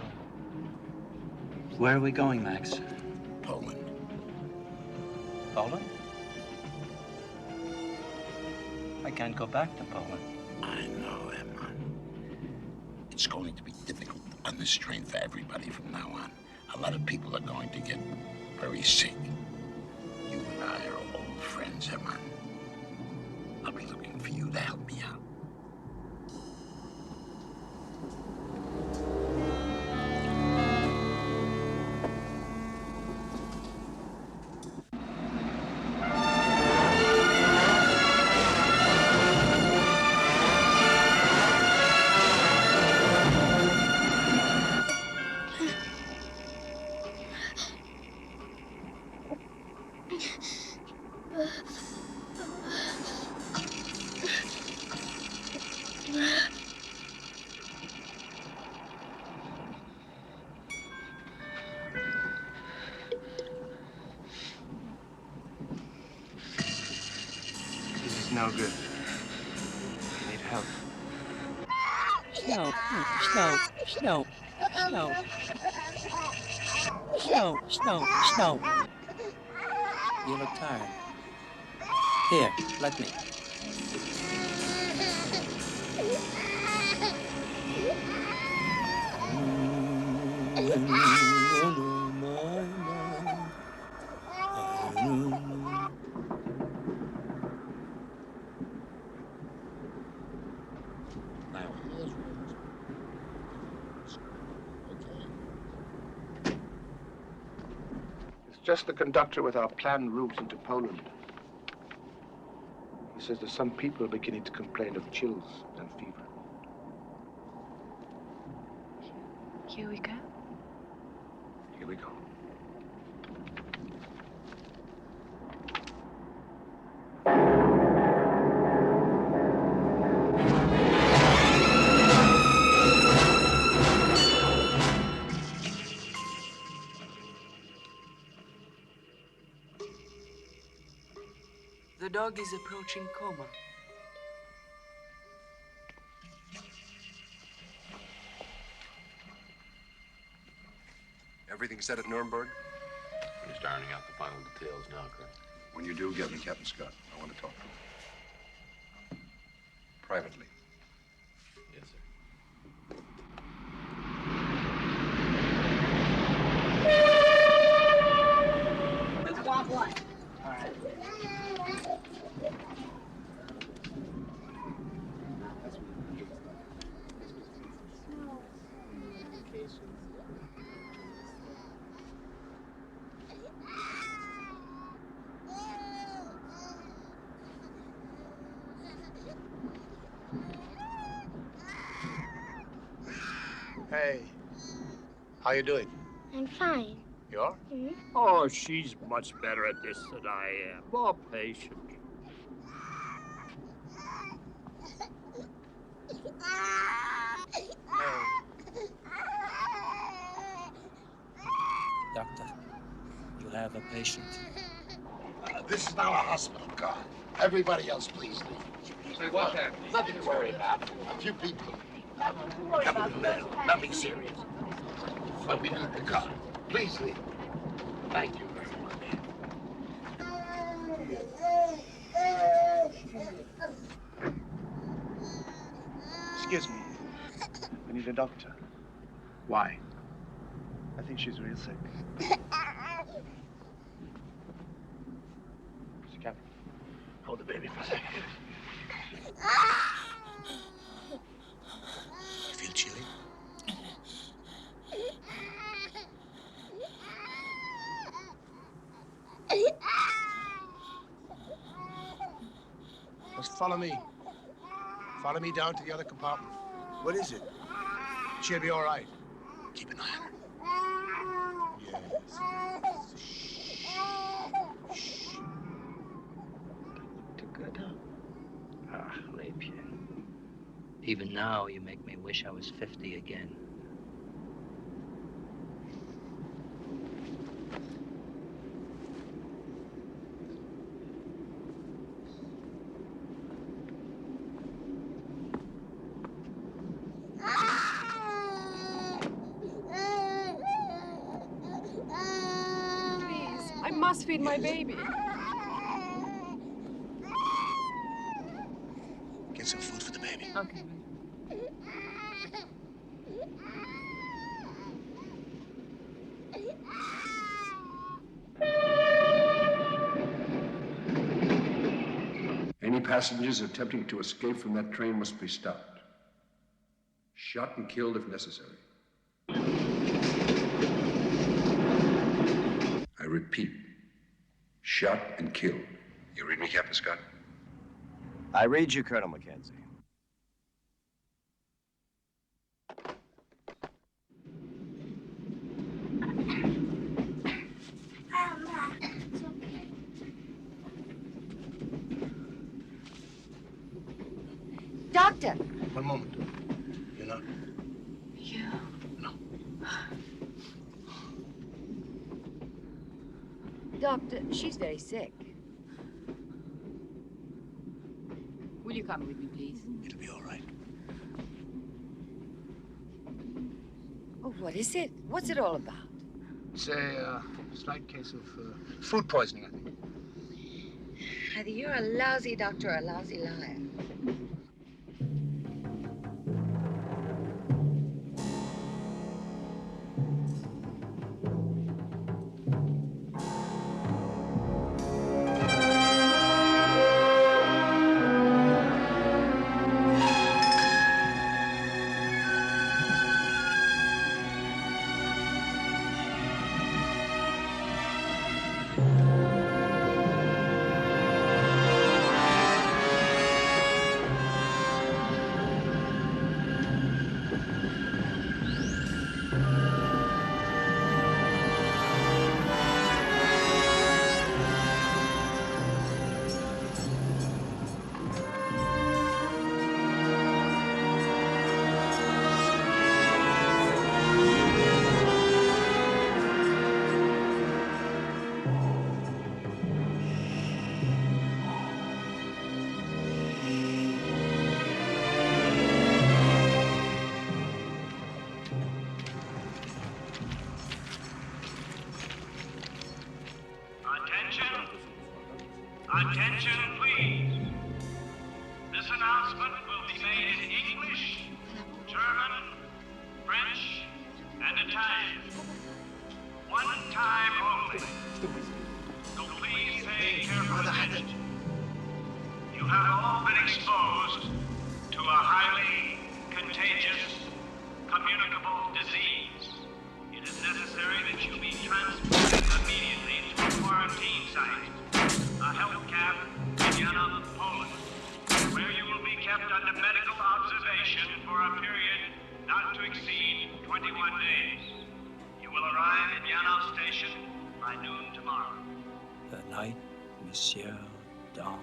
Where are we going, Max? Poland. Poland? I can't go back to Poland. I know, Emma. It's going to be difficult on this train for everybody from now on. A lot of people are going to get very sick. You and I are old friends, Emma. I'll be looking for you to help me out. This is no good. You need help. Slow, slow, slow, slow. Slow, slow, slow. You look tired. Here, let me. Now, here's what okay. It's just the conductor with our planned route into Poland. He says that some people are beginning to complain of chills and fever. Here we go. Here we go. The dog is approaching coma. Everything set at Nuremberg? I'm just ironing out the final details now, Colonel. When you do, get me Captain Scott. I want to talk to him. Privately. Yes, sir. Want one. All right. Hey, how you doing? I'm fine. You are? Hmm? Oh, she's much better at this than I am. More patient. Doctor, you have a patient. This is now a hospital car. Everybody else, please leave. Say, what happened? Nothing to worry about. A few people. Nothing metal, nothing serious. But we need the car. Please leave. Thank you very much. Excuse me. We need a doctor. Why? I think she's real sick. Mr. Captain, hold the baby for a second. You feel chilly? Just follow me. Follow me down to the other compartment. What is it? She'll be all right. Keep an eye on her. Yes. Shh. Too good, huh? Ah, Leipzig. Even now, you make me wish I was 50 again. must feed my baby. Get some food for the baby. Okay. Any passengers attempting to escape from that train must be stopped. Shot and killed if necessary. I repeat, shot and killed. You read me, Captain Scott? I read you, Colonel Mackenzie. Doctor. One moment. You're not. You. No. Doctor, she's very sick. Will you come with me, please? It'll be all right. Oh, what is it? What's it all about? It's a slight case of food poisoning, I think. Either you're a lousy doctor or a lousy liar. Attention, please. This announcement will be made in English, German, French, and Italian. One time only. So please pay careful attention. You have all been exposed to a highly contagious, communicable disease. It is necessary that you be transported immediately to a quarantine site. A health camp in Vienna, Poland, where you will be kept under medical observation for a period not to exceed 21 days. You will arrive at Vienna station by noon tomorrow. The night Monsieur dawned.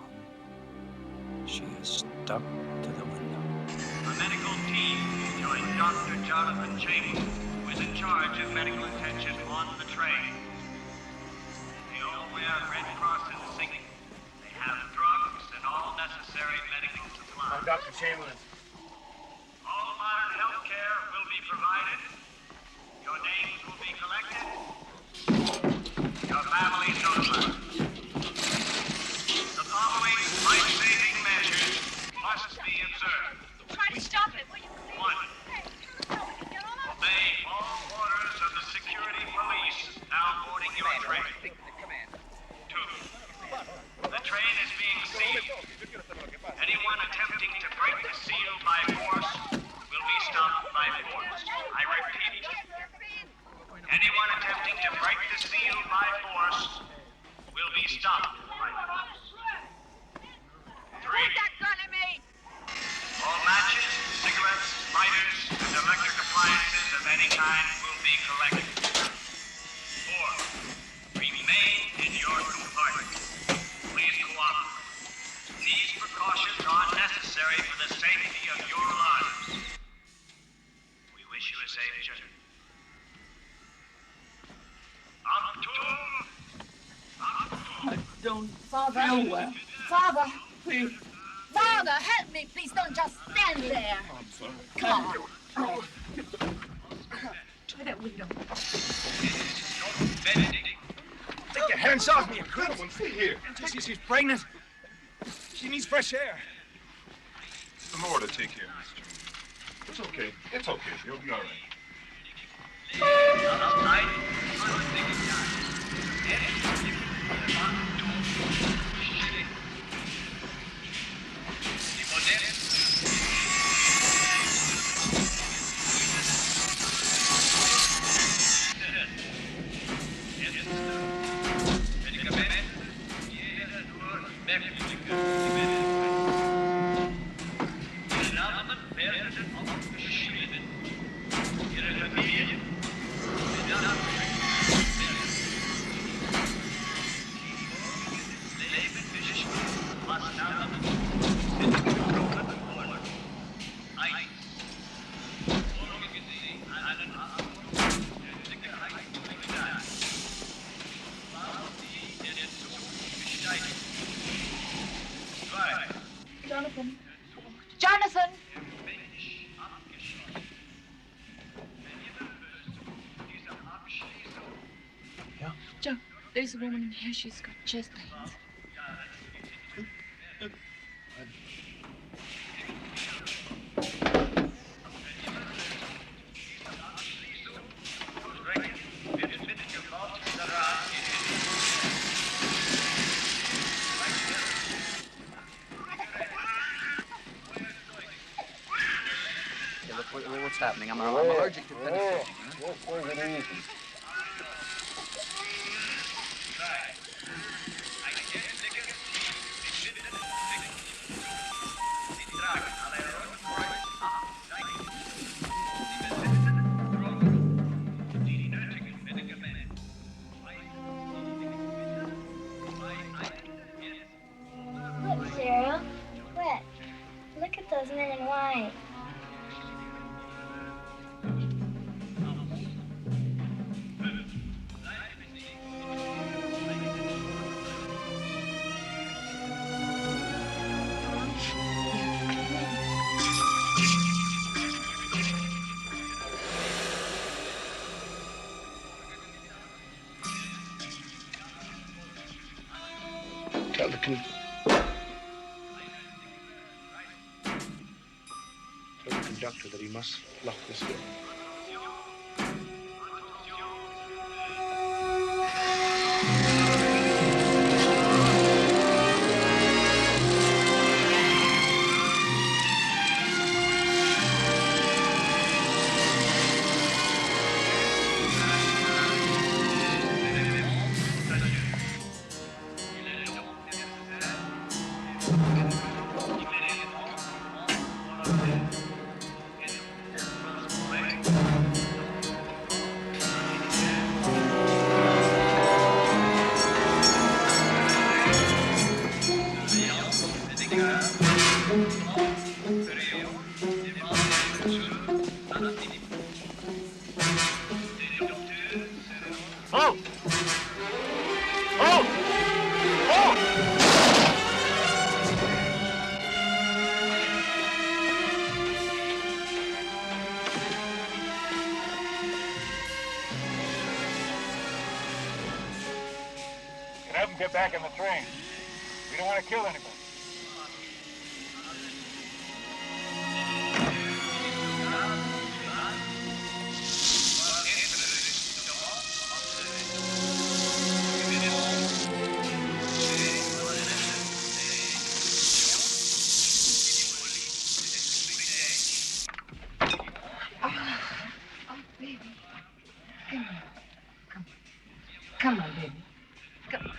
She is stuck to the window. A medical team joined Dr. Jonathan Chamberlain, who is in charge of medical attention on the train. They all wear Red Cross insignia. They have drugs and all necessary medical supplies. I'm Dr. Chamberlain. All modern health care will be provided. Your names will be collected. Your families notified. The following life-saving measures must be observed. Try to stop it, will you? 1. Obey all orders of the security police now boarding your train. 2. The train is being sealed. Anyone attempting to break the seal by force will be stopped by force. I repeat. Anyone attempting to break the seal by force will be stopped by force. 3. All matches, cigarettes, lighters, and electric appliances of any kind will be collected. 4. Remain in your compartment. Please cooperate. These precautions are necessary for the safety of your lives. We wish you a safe journey. I don't Father. feel well. Father. Please. Father, help me, please. Don't just stand there. I'm sorry. Come on. Try that window. Bending. Take your hands off me, you creep. Stay here. She's pregnant. She needs fresh air. It's the Lord to take care of this, Junior. It's okay. It's okay. You'll be all right. Jonathan. Jonathan! Yeah? Joe, there's a woman in here. She's got chest pains. What's happening? I'm allergic to penicillin. Look, Cyril. Look. Look at those men in white. Tell the conductor that he must lock this door. Oh! Oh! Oh! Can have them get back on the train. We don't want to kill anybody. Come on, baby. Come on.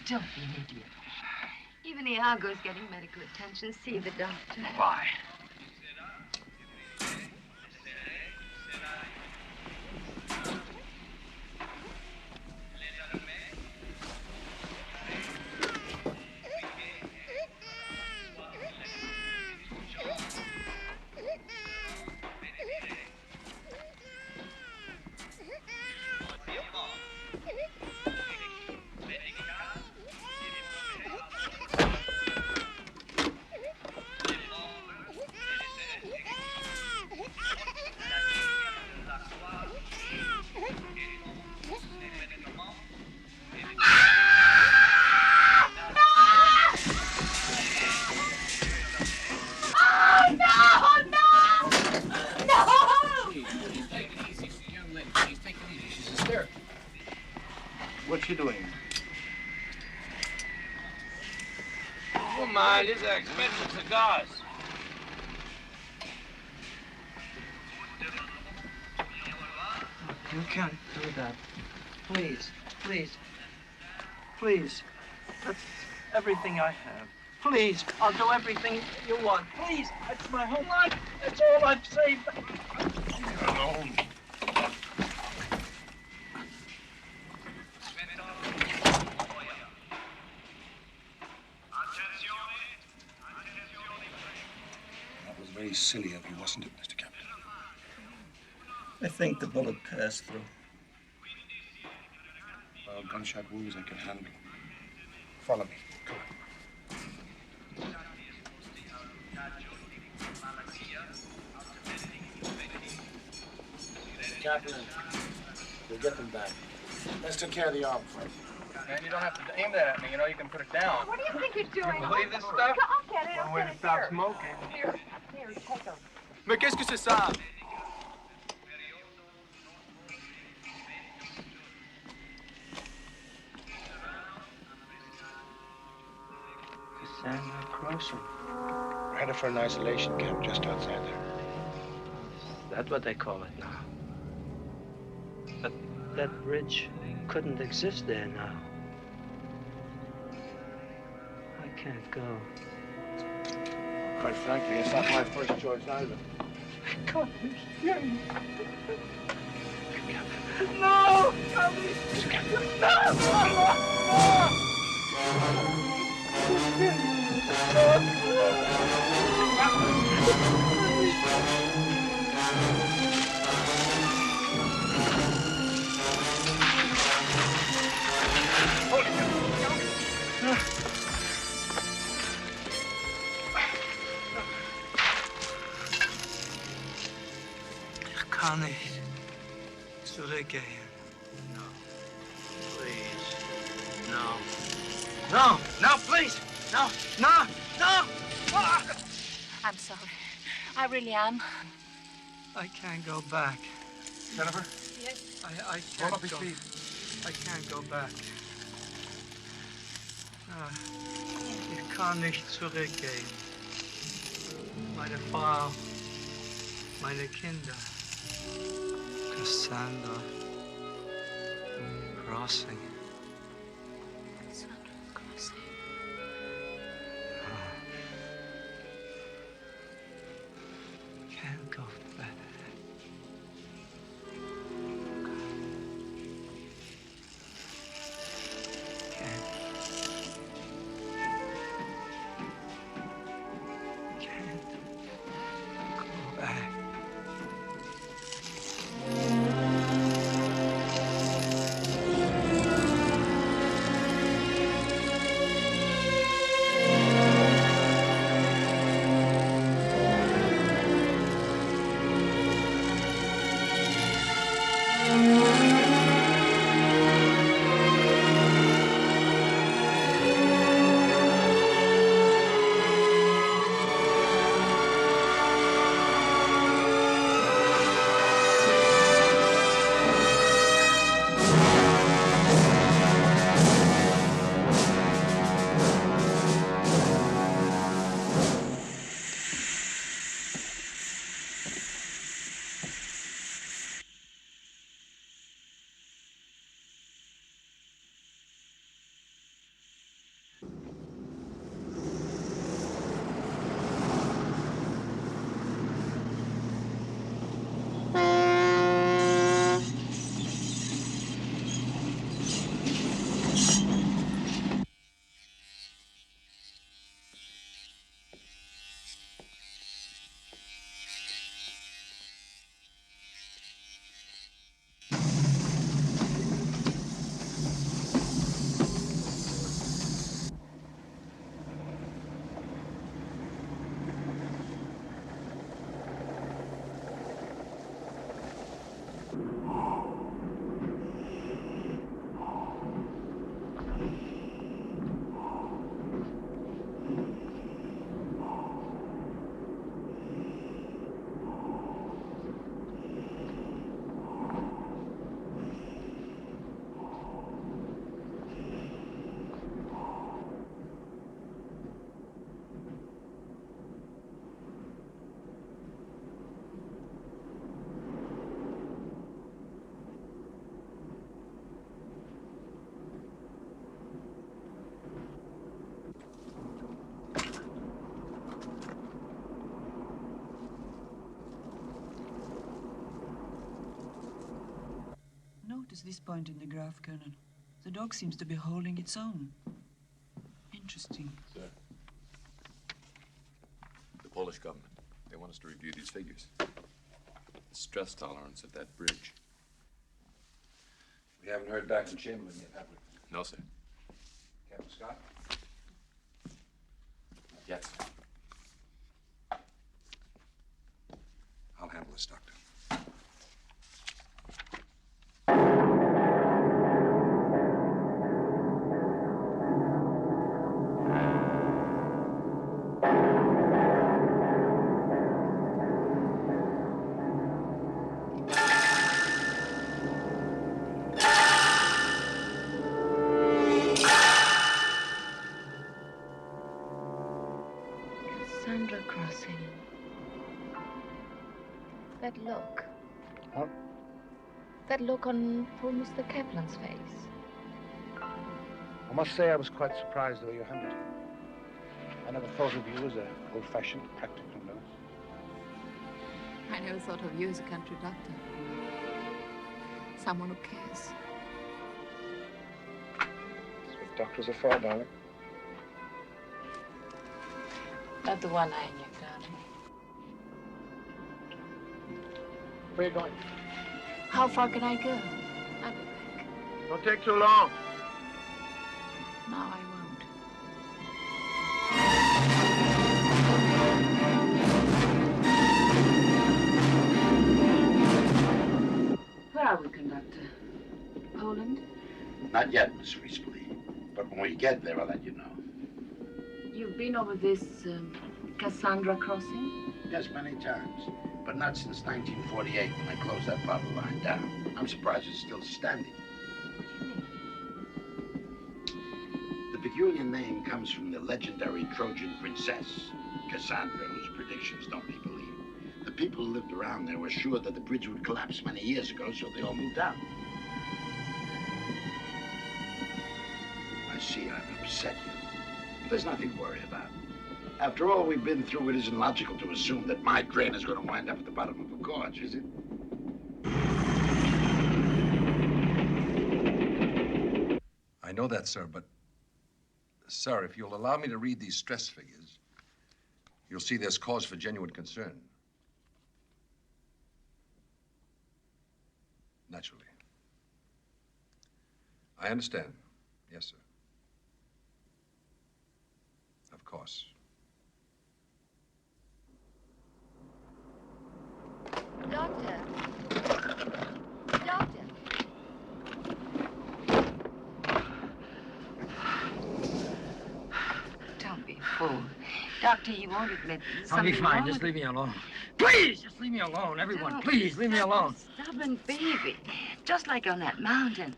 Don't be an idiot. Even Iago's getting medical attention. See the doctor. Why? mind. These are expensive cigars. You can't do that. Please, please, please. That's everything I have. Please, I'll do everything you want. Please, that's my whole life. That's all I've saved. Leave her alone. That was very silly of you, wasn't it, Mr. Captain? I think the bullet passed through. Well, gunshot wounds I can handle. Follow me. Come on. Captain, we'll get them back. Let's take care of the arm fight. Man, you don't have to aim that at me. You know, you can put it down. What do you think you're doing? You believe this stuff? I'll get it. One way to stop smoking. Here, take them. Mais qu'est-ce que c'est ça? Cassandra Crossing. We're headed for an isolation camp just outside there. Is that what they call it now? But that bridge couldn't exist there now. I can't go. Quite frankly, it's not my first choice either. God, no! Ich kann nicht zurückgehen. No. Please. No. No! No, please! No! No! No! Ah! I'm sorry. I really am. I can't go back. Jennifer? Yes. I can't Roll up his go. sleeve. I can't go back. Ich kann nicht zurückgehen. Meine Frau, meine Kinder. Cassandra Crossing. Cassandra Crossing. Can't go back. Can't go back. this point in the graph, Colonel. The dog seems to be holding its own. Interesting. Sir. The Polish government. They want us to review these figures. The stress tolerance of that bridge. We haven't heard back from Chamberlain yet, have we? No, sir. Captain Scott? Not yet, sir. I'll handle this, Doctor. Cassandra Crossing. That look. What? That look on poor Mr. Kaplan's face. I must say I was quite surprised the way you handled it. I never thought of you as an old-fashioned, practical nurse. I never thought of you as a country doctor. Someone who cares. That's what doctors are for, darling. Not the one I knew, darling. Where are you going? How far can I go? I'll be back. Don't take too long. No, I won't. Where are we, conductor? Poland? Not yet, Miss Riespley. But when we get there, I'll let you know. You've been over this Cassandra Crossing? Yes, many times. But not since 1948 when I closed that bottle line down. I'm surprised it's still standing. The peculiar name comes from the legendary Trojan princess, Cassandra, whose predictions don't be believed. The people who lived around there were sure that the bridge would collapse many years ago, so they all moved out. I see I've upset you. There's nothing to worry about. After all we've been through, it isn't logical to assume that my train is going to wind up at the bottom of a gorge, is it? I know that, sir, but... Sir, if you'll allow me to read these stress figures, you'll see there's cause for genuine concern. Naturally. I understand. Yes, sir. Of course. Doctor. Doctor. Don't be a fool. Doctor, you won't admit there's I'll be something fine. wrong Just with leave me alone. Please, just leave me alone, everyone. Don't. Please, leave me alone. Stubborn baby. Just like on that mountain.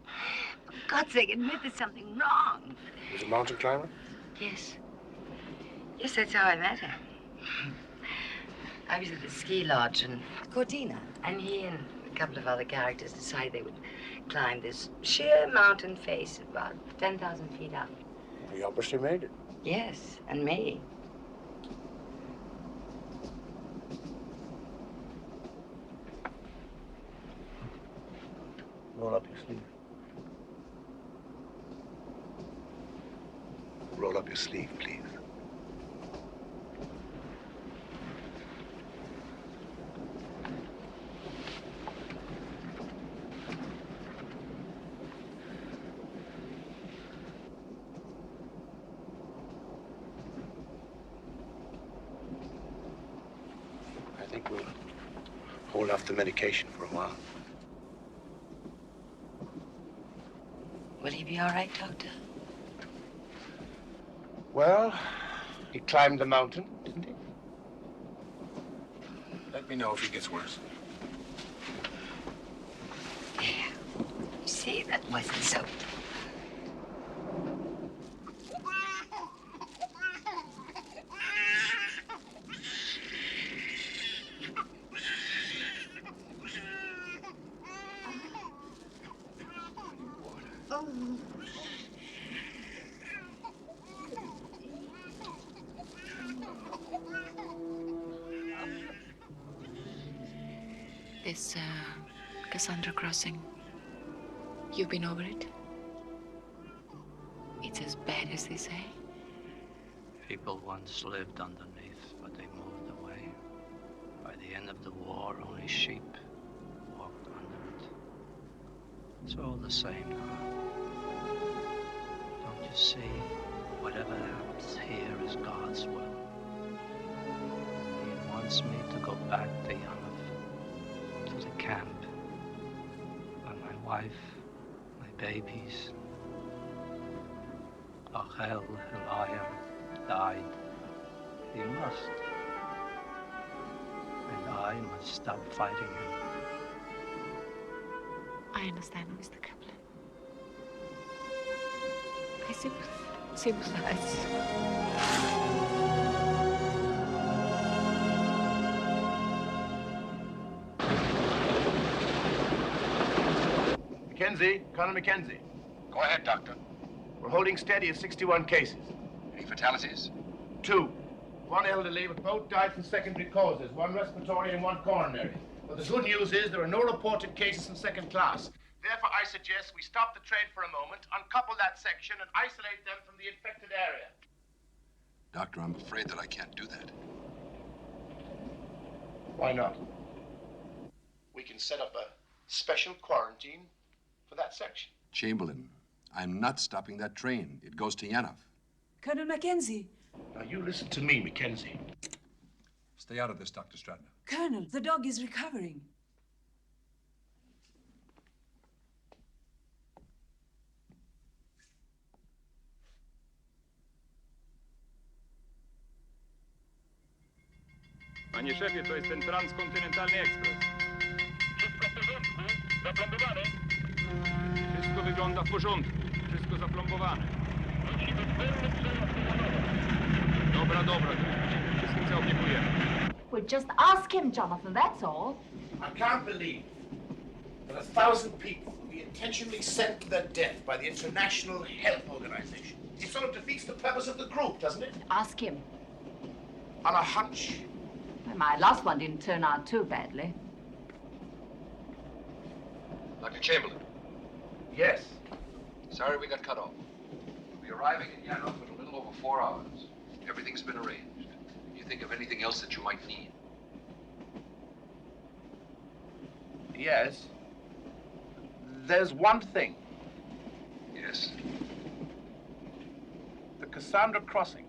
For God's sake, admit there's something wrong. He was a mountain climber? Yes. Yes, that's how I met her. I was at the ski lodge in Cortina, and he and a couple of other characters decided they would climb this sheer mountain face about 10,000 feet up. He obviously made it. Yes, and me. Roll up your sleeve. Roll up your sleeve, please. I think we'll hold off the medication for a while. Will he be all right, Doctor? Well, he climbed the mountain, didn't he? Let me know if he gets worse. You see, that wasn't so. This Cassandra Crossing. You've been over it? It's as bad as they say? People once lived underneath, but they moved away. By the end of the war, only sheep walked under it. It's all the same now. Don't you see? Whatever happens here is God's will. He wants me to go back to Yanov, to the camp, where my wife, my babies, Rachel, Elia, died. He must. And I must stop fighting him. I understand, Mr. Kaplan. I sympathize. Mackenzie, Colonel Mackenzie. Go ahead, Doctor. We're holding steady at 61 cases. Any fatalities? 2. One elderly, but both died from secondary causes, one respiratory and one coronary. But the good news is there are no reported cases in second class. Therefore, I suggest we stop the train for a moment, uncouple that section, and isolate them from the infected area. Doctor, I'm afraid that I can't do that. Why not? We can set up a special quarantine for that section. Chamberlain, I'm not stopping that train. It goes to Yanov. Colonel Mackenzie. Now, you listen to me, Mackenzie. Stay out of this, Dr. Stratton. Colonel, the dog is recovering. Panie szefie, to jest ten transkontynentalny ekspres. Wszystko w porządku? Zaplombowany? Wszystko wygląda w porządku. Wszystko zaplombowane. Musimy w pełnym przejazdu. Dobra, dobra. Wszystkim się opiekujemy. Well, just ask him, Jonathan, that's all. I can't believe that 1,000 people will be intentionally sent to their death by the International Health Organization. It sort of defeats the purpose of the group, doesn't it? Ask him. On a hunch. Well, my last one didn't turn out too badly. Dr. Chamberlain. Yes. Sorry we got cut off. We'll be arriving in Yanov in a little over 4 hours. Everything's been arranged. You think of anything else that you might need? Yes. There's one thing. Yes. The Cassandra Crossing.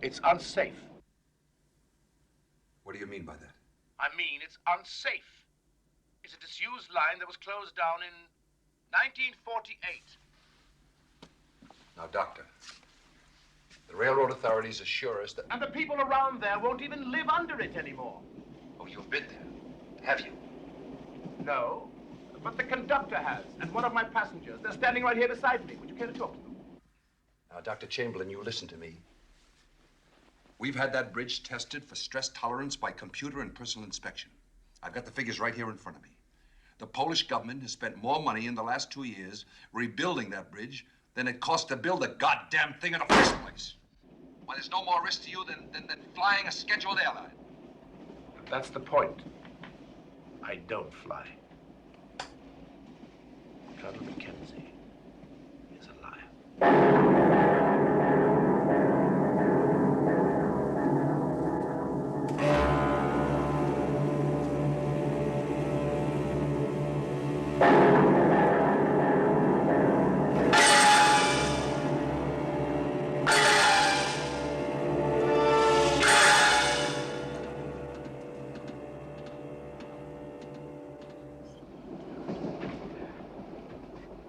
It's unsafe. What do you mean by that? I mean, it's unsafe. It's a disused line that was closed down in 1948. Now, Doctor, the railroad authorities assure us that... And the people around there won't even live under it anymore. Oh, you've been there, have you? No, but the conductor has, and one of my passengers. They're standing right here beside me. Would you care to talk to them? Now, Dr. Chamberlain, you listen to me. We've had that bridge tested for stress tolerance by computer and personal inspection. I've got the figures right here in front of me. The Polish government has spent more money in the last 2 years rebuilding that bridge than it cost to build the goddamn thing in the first place. Why, there's no more risk to you than flying a scheduled airline. That's the point. I don't fly. Colonel Mackenzie is a liar.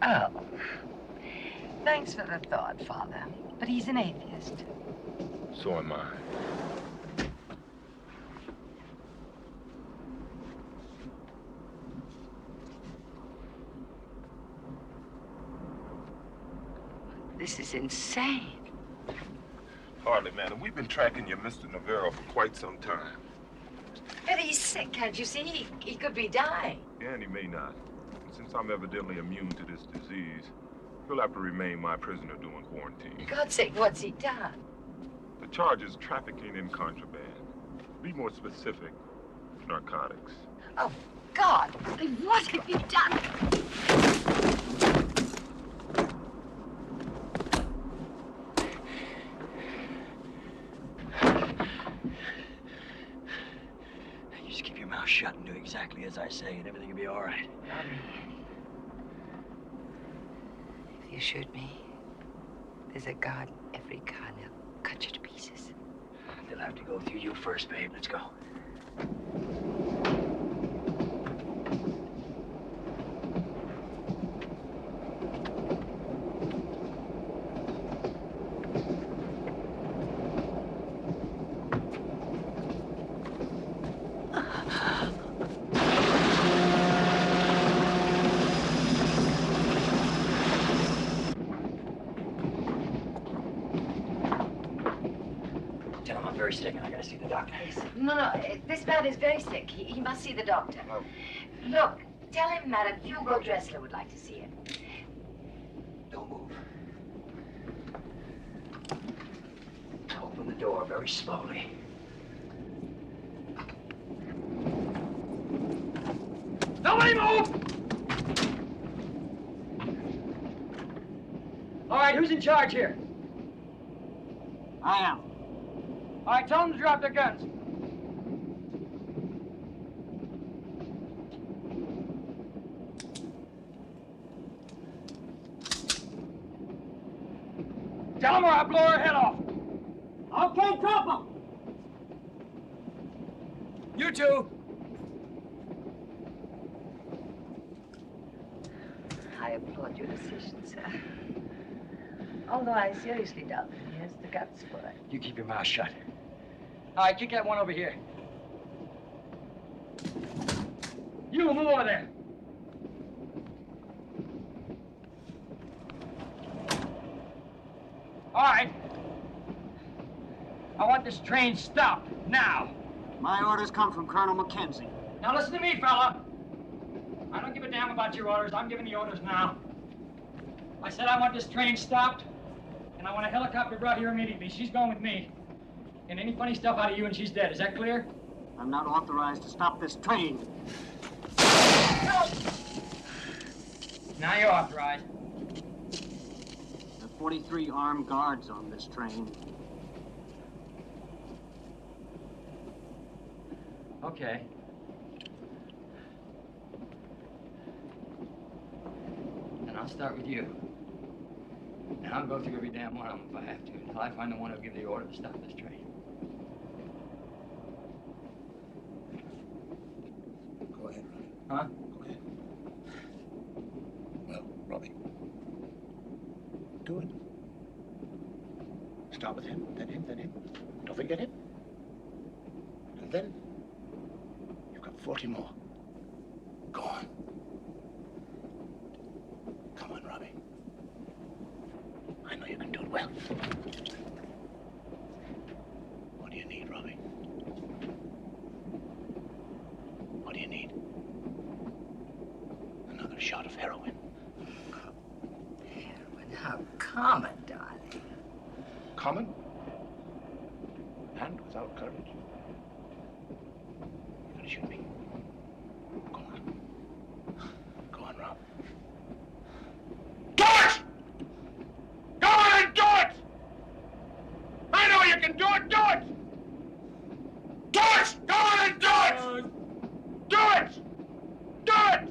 Oh. Thanks for the thought, Father. But he's an atheist. So am I. This is insane. Hardly, man. And we've been tracking your Mr. Navarro for quite some time. But he's sick, can't you see? He could be dying. Yeah, and he may not. Since I'm evidently immune to this disease, he'll have to remain my prisoner during quarantine. For God's sake, what's he done? The charge is trafficking in contraband. Be more specific, narcotics. Oh, God, what have you done? You just keep your mouth shut and do exactly as I say, and everything will be all right. If you shoot me, there's a guard in every car and they'll cut you to pieces. They'll have to go through you first, babe. Let's go. Tell him I'm very sick and I gotta see the doctor. No, this man is very sick. He must see the doctor. Oh. Look, tell him Madam Hugo Dressler would like to see him. Don't move. Open the door very slowly. Nobody move! All right, who's in charge here? I am. All right, tell them to drop their guns. Tell them or I'll blow her head off. Okay, drop them. You two. I applaud your decision, sir. Although I seriously doubt that he has the guts for it. You keep your mouth shut. All right, kick that one over here. You move over there. All right. I want this train stopped now. My orders come from Colonel Mackenzie. Now listen to me, fella. I don't give a damn about your orders. I'm giving the orders now. I said I want this train stopped, and I want a helicopter brought here immediately. She's going with me. And any funny stuff out of you and she's dead. Is that clear? I'm not authorized to stop this train. Now you're authorized. There are 43 armed guards on this train. Okay. And I'll start with you. And I'll go through every damn one of them if I have to, until I find the one who'll give the order to stop this train. Go ahead, Robbie. Huh? Go ahead. Well, Robbie, do it. Start with him, then him, then him. Don't forget him. And then you've got 40 more. Go on. Come on, Robbie. I know you can do it well. What do you need, Robbie? What do you need? Another shot of heroin. Heroin? How common, darling. Common? And without courage. You're gonna shoot me. Go on. Go on, Rob. Do it! Go on and do it! I know you can do it! Do it! Do it! Go on and do it! Do it! Do it!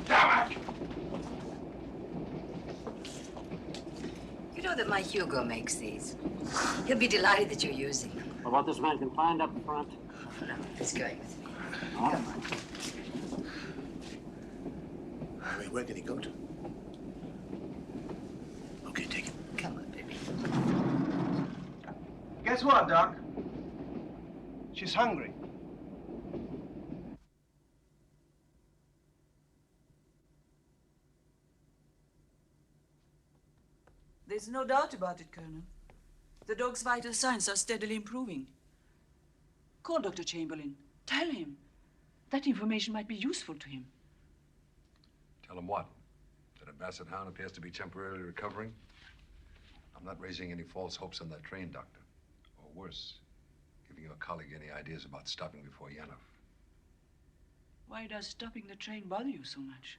Damn it! You know that my Hugo makes these. He'll be delighted that you're using them. Or what this man can find up front. No, he's going with me. Oh. Come on. Where can he go to? Okay, take it. Come on, baby. Guess what, Doc? She's hungry. There's no doubt about it, Colonel. The dog's vital signs are steadily improving. Call Dr. Chamberlain. Tell him. That information might be useful to him. Tell him what? That a basset hound appears to be temporarily recovering. I'm not raising any false hopes on that train, Doctor. Or worse, giving your colleague any ideas about stopping before Yanov. Why does stopping the train bother you so much?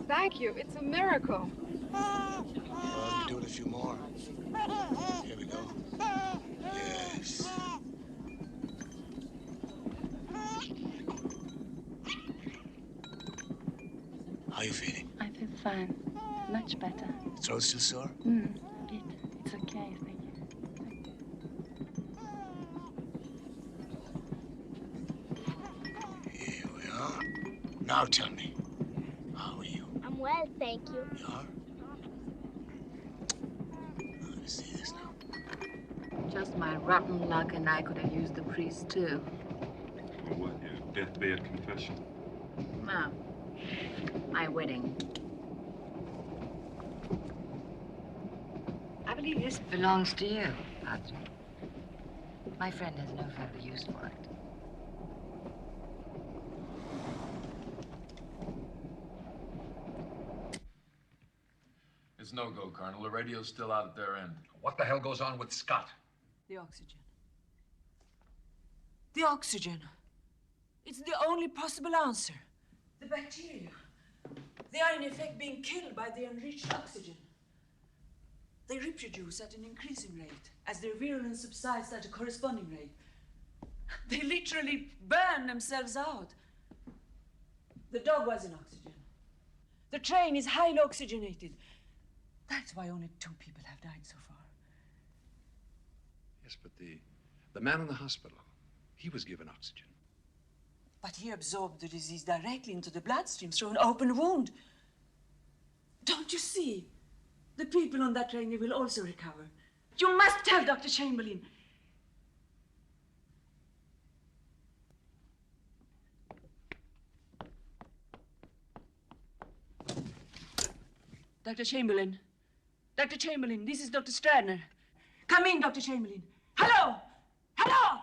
Thank you. It's a miracle. Well, you do it a few more. Here we go. Yes. How you feeling? I feel fine. Much better. Throat still sore? A bit. It's okay, thank you. Here we are. Now tell me, how are you? I'm well, thank you. You are? Let me see this now. Just my rotten luck, and I could have used the priest too. For what? Your deathbed confession? No. My wedding. I believe this belongs to you, Padre. My friend has no further use for it. It's no go, Colonel. The radio's still out at their end. What the hell goes on with Scott? The oxygen. The oxygen. It's the only possible answer. The bacteria. They are in effect being killed by the enriched oxygen. They reproduce at an increasing rate as their virulence subsides at a corresponding rate. They literally burn themselves out. The dog was in oxygen. The train is highly oxygenated. That's why only 2 people have died so far. Yes, but the man in the hospital, he was given oxygen. But he absorbed the disease directly into the bloodstream through an open wound. Don't you see? The people on that train, they will also recover. You must tell Dr. Chamberlain. Dr. Chamberlain. Dr. Chamberlain, this is Dr. Stradner. Come in, Dr. Chamberlain. Hello! Hello!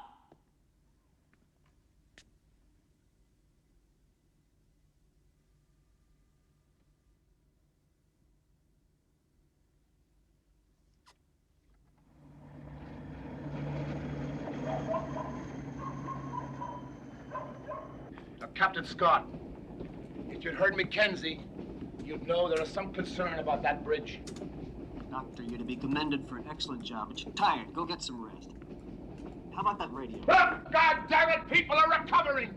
Now, Captain Scott, if you'd heard Mackenzie, you'd know there is some concern about that bridge. Doctor, you're to be commended for an excellent job, but you're tired. Go get some rest. How about that radio? Look, God damn it, people are recovering.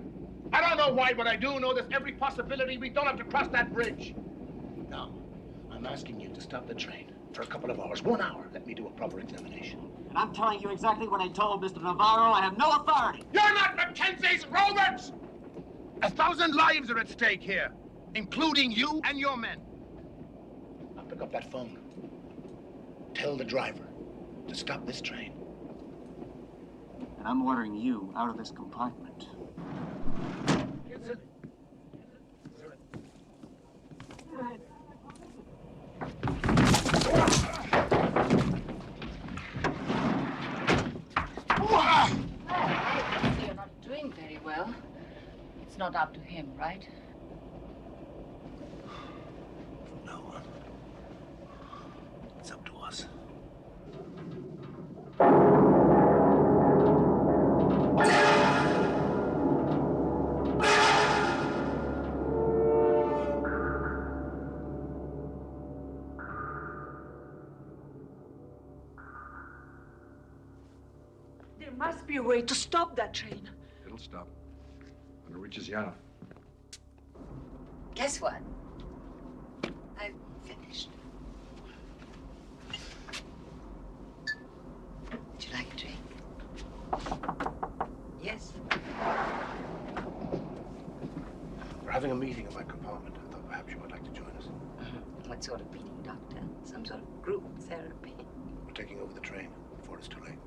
I don't know why, but I do know there's every possibility we don't have to cross that bridge. Now, I'm asking you to stop the train for a couple of hours. 1 hour. Let me do a proper examination. And I'm telling you exactly what I told Mr. Navarro. I have no authority. You're not Mackenzie's Roberts! 1,000 lives are at stake here, including you and your men. Now pick up that phone. Tell the driver to stop this train. And I'm ordering you out of this compartment. You're not doing very well. It's not up to him, right? No one. It's up to us. There must be a way to stop that train. It'll stop when it reaches Yanov. Guess what? I've finished. Would you like a drink? Yes. We're having a meeting in my compartment. I thought perhaps you might like to join us. What sort of meeting, Doctor? Some sort of group therapy? We're taking over the train before it's too late.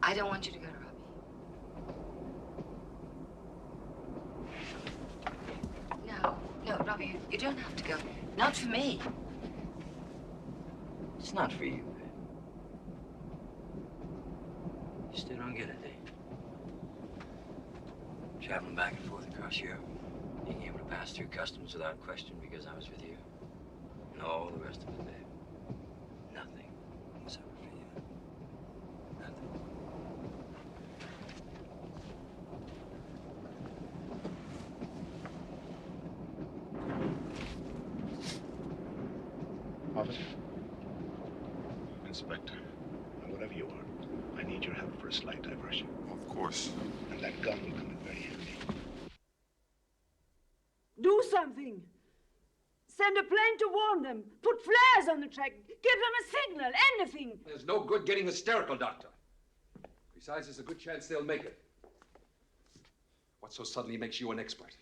I don't want you to go to Robbie. No, Robbie, you don't have to go. Not for me. It's not for you. don't get it, Dave. Traveling back and forth across Europe, being able to pass through customs without question because I was with you. And all the rest of it, babe. Nothing except for you. Nothing. Officer? Inspector, whatever you are, I need your help for a slight diversion. Of course. And that gun will come in very handy. Do something. Send a plane to warn them. Put flares on the track. Give them a signal. Anything. There's no good getting hysterical, Doctor. Besides, there's a good chance they'll make it. What so suddenly makes you an expert?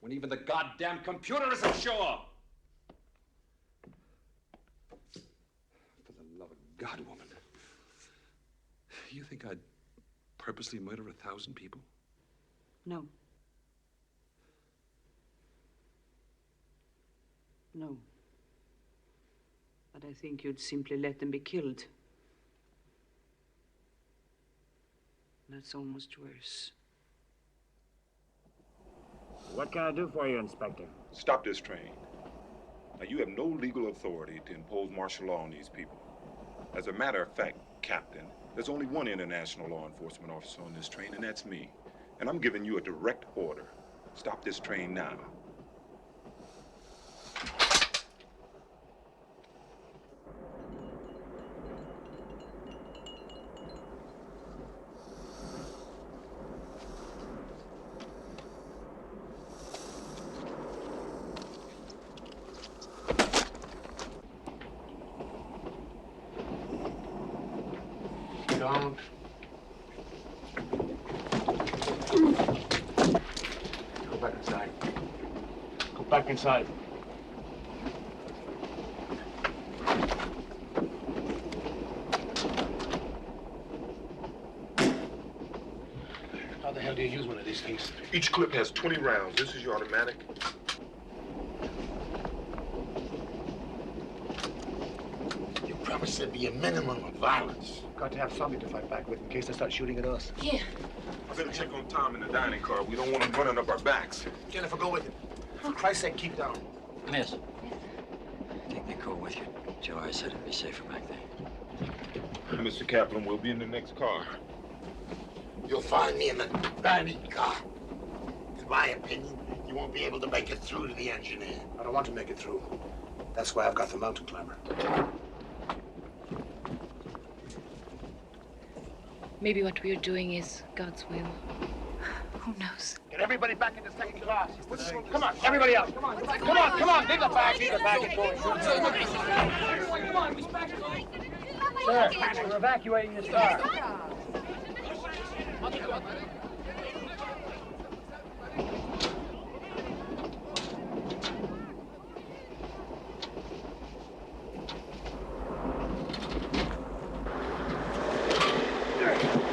When even the goddamn computer isn't sure! For the love of God, woman. You think I'd purposely murder 1,000 people? No. No. But I think you'd simply let them be killed. That's almost worse. What can I do for you, Inspector? Stop this train. Now, you have no legal authority to impose martial law on these people. As a matter of fact, Captain, there's only one international law enforcement officer on this train, and that's me. And I'm giving you a direct order. Stop this train now. Don't. Go back inside. Go back inside. How the hell do you use one of these things? Each clip has 20 rounds. This is your automatic. You promised there'd be a minimum of violence. Got to have something to fight back with in case they start shooting at us. Here. I better check on Tom in the dining car. We don't want him running up our backs. Jennifer, go with him. For Christ's sake, keep down. Miss. Take the coat with you. Joe, I said it'd be safer back there. Mr. Kaplan, we'll be in the next car. You'll find me in the dining car. In my opinion, you won't be able to make it through to the engineer. I don't want to make it through. That's why I've got the mountain climber. Maybe what we're doing is God's will. Who knows? Get everybody back into second class. Come on, everybody else. Come on, come on, come on. Leave the bag, and go. Come on, sir, we're evacuating this car.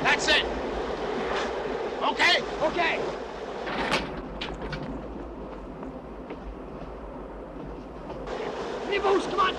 That's it. Okay? Okay. Any boost, come on.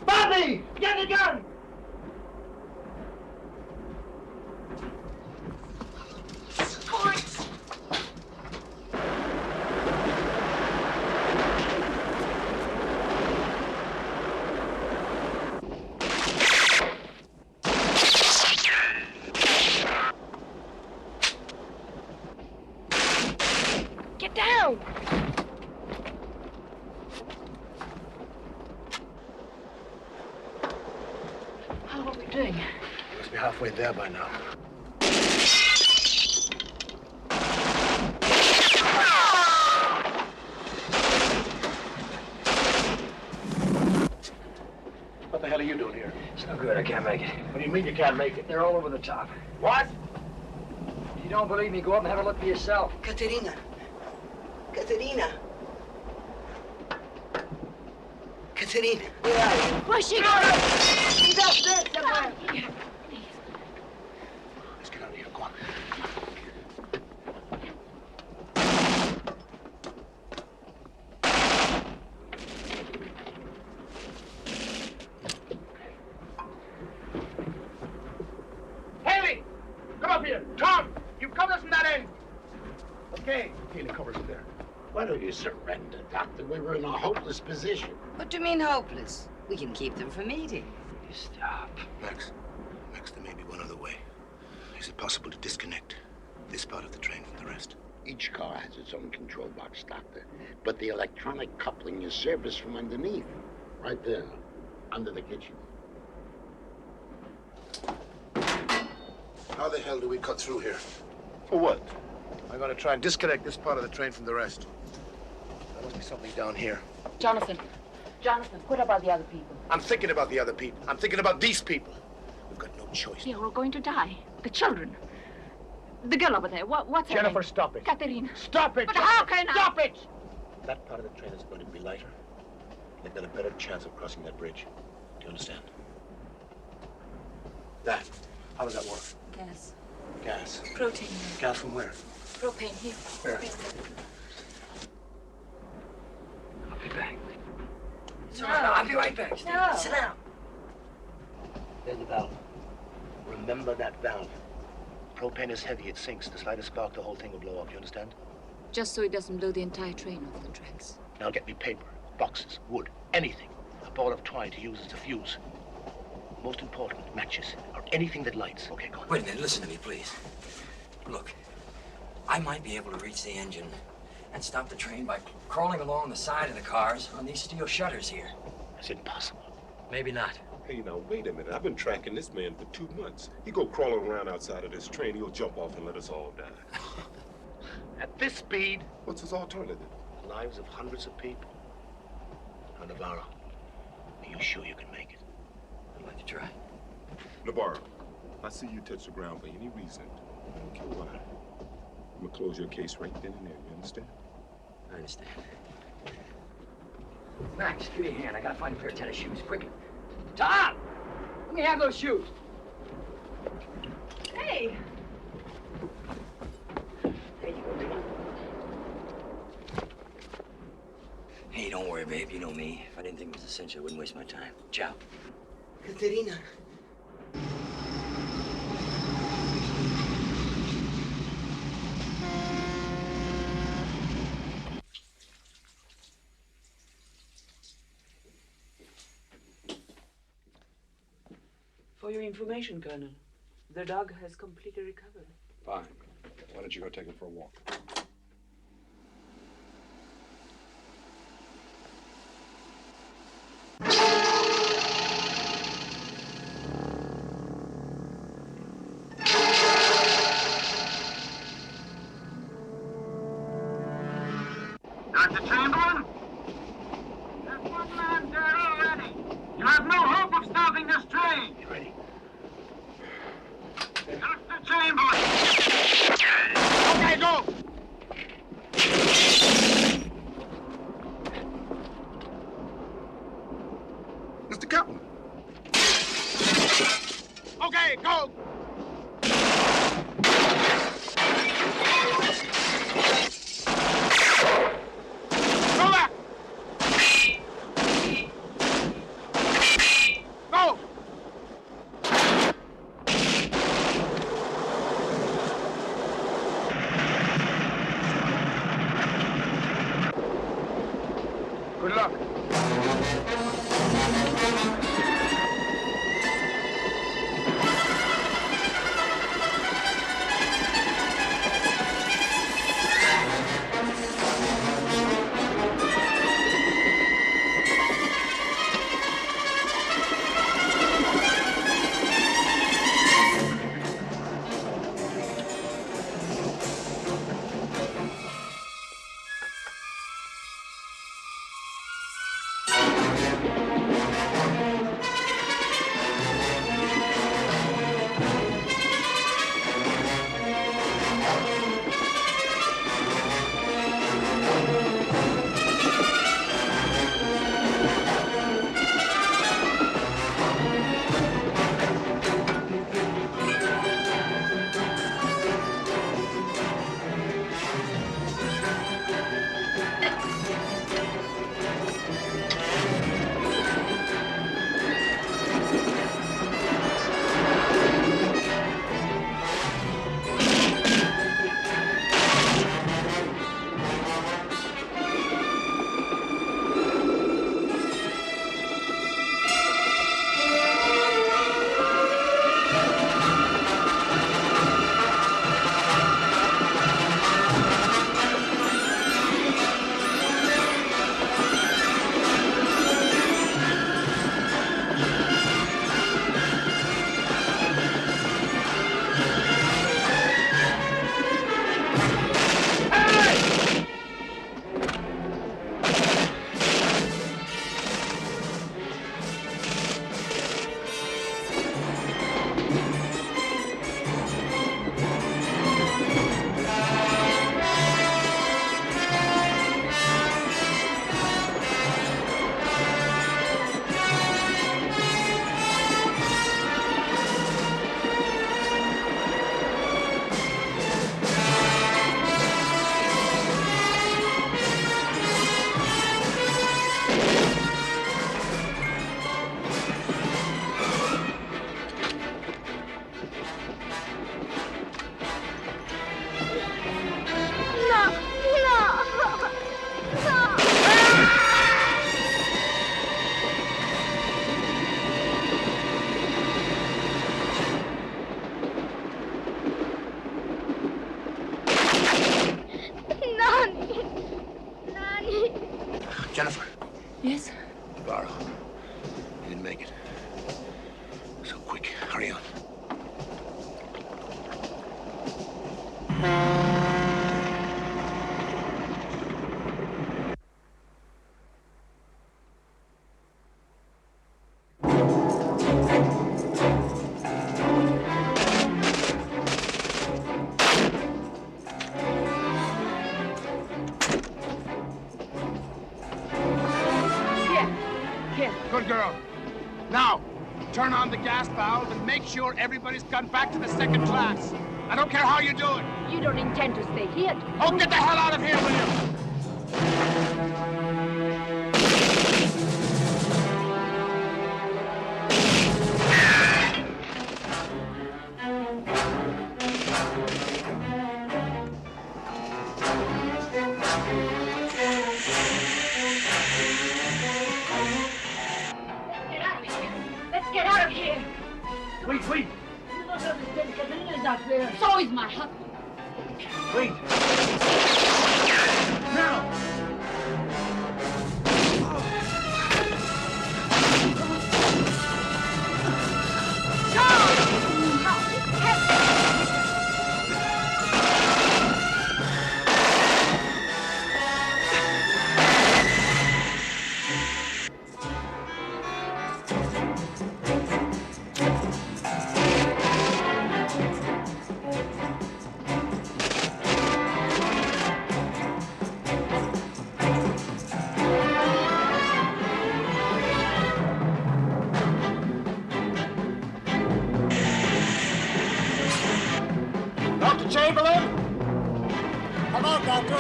Bobby, get the gun. Get down! How are we doing? Must be halfway there by now. can't make it. What do you mean you can't make it? They're all over the top. What? If you don't believe me, go up and have a look for yourself. Katerina. Katerina. Katerina. Where are you? Where's she going? She's up there somewhere. Let's get out of here. Go on. Haley! Come up here. Tom! You cover us from that end. Okay. Haley covers it there. Why don't you surrender, Doctor? We were in a hopeless position. What do you mean hopeless? We can keep them from eating. You stop. Max, there may be one other way. Is it possible to disconnect this part of the train from the rest? Each car has its own control box, Doctor. But the electronic coupling is serviced from underneath. Right there, under the kitchen. How the hell do we cut through here? For what? I'm going to try and disconnect this part of the train from the rest. There must be something down here. Jonathan, what about the other people? I'm thinking about the other people. I'm thinking about these people. We've got no choice. They're all going to die. The children. The girl over there. What's her name? Jennifer, stop it. Katerina. Stop it! But Jennifer. how can I? Stop it! That part of the train is going to be lighter. They've got a better chance of crossing that bridge. Do you understand? That. How does that work? Gas. Gas. Protein. Gas from where? Propane here. Where? I'll be back. No. I'll be right back. No. Sit down. There's the valve. Remember that valve. Propane is heavy, it sinks. The slightest spark, the whole thing will blow up. You understand? Just so it doesn't blow the entire train off the tracks. Now get me paper, boxes, wood, anything. A ball of twine to use as a fuse. Most important, matches, or anything that lights. Okay, go on. Wait a minute, listen to me, please. Look, I might be able to reach the engine and stop the train by crawling along the side of the cars on these steel shutters here. That's impossible. Maybe not. Hey, now, wait a minute. I've been tracking this man for 2 months. He go crawling around outside of this train, he'll jump off and let us all die. At this speed... What's his alternative? The lives of hundreds of people. Now, Navarro, are you sure you can make it? I'd like to try. Navarro, if I see you touch the ground for any reason, I don't care why, I'm gonna close your case right then and there, you understand? I understand. Max, give me a hand. I gotta find a pair of tennis shoes, quick. Tom! Let me have those shoes. Hey! There you go, come on. Hey, don't worry, babe. You know me. If I didn't think it was essential, I wouldn't waste my time. Ciao. Katerina. For your information, Colonel, the dog has completely recovered. Fine. Why don't you go take him for a walk? Dr. Chamberlain? There's one man dead already. You have no hope of stopping this train. You ready? Dr. Chamberlain! Okay, go! Mr. Captain! Okay, go! Jennifer. Yes? Navarro. You didn't make it. So quick. Hurry on. Good girl. Now, turn on the gas valve and make sure everybody's got back to the second class. I don't care how you do it. You don't intend to stay here? Oh, get the hell out of here, will you? Let's get out of here. Wait. You don't understand. Cassandra is out there. So is my husband. Wait. Now. Dr. Chamberlain? Come out, Doctor.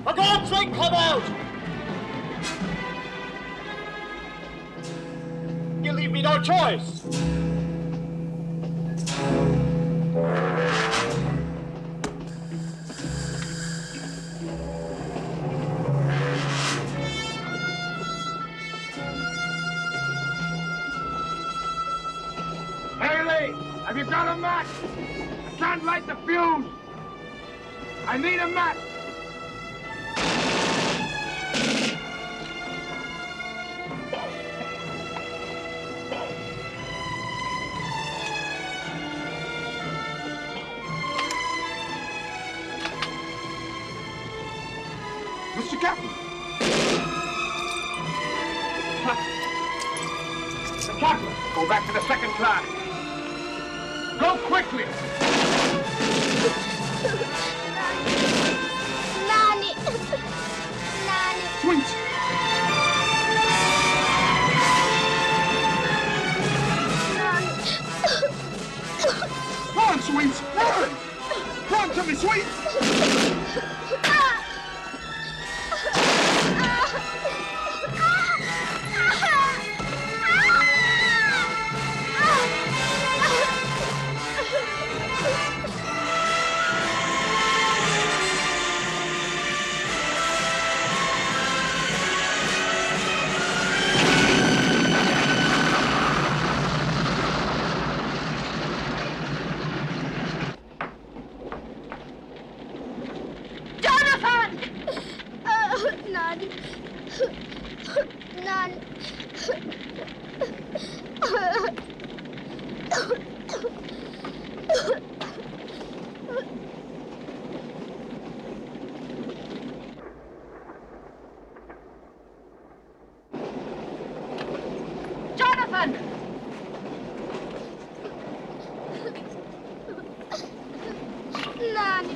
For God's sake, come out! You leave me no choice. Haley, have you got a match? I can't light the fuse. I need a match. Mr. Captain. Mr. Captain, go back to the second class. Go quickly. Nani. Nani. Sweet. Run, Sweet. Run. Run to me, Sweet. Nani. Nani. Jonathan! Nani.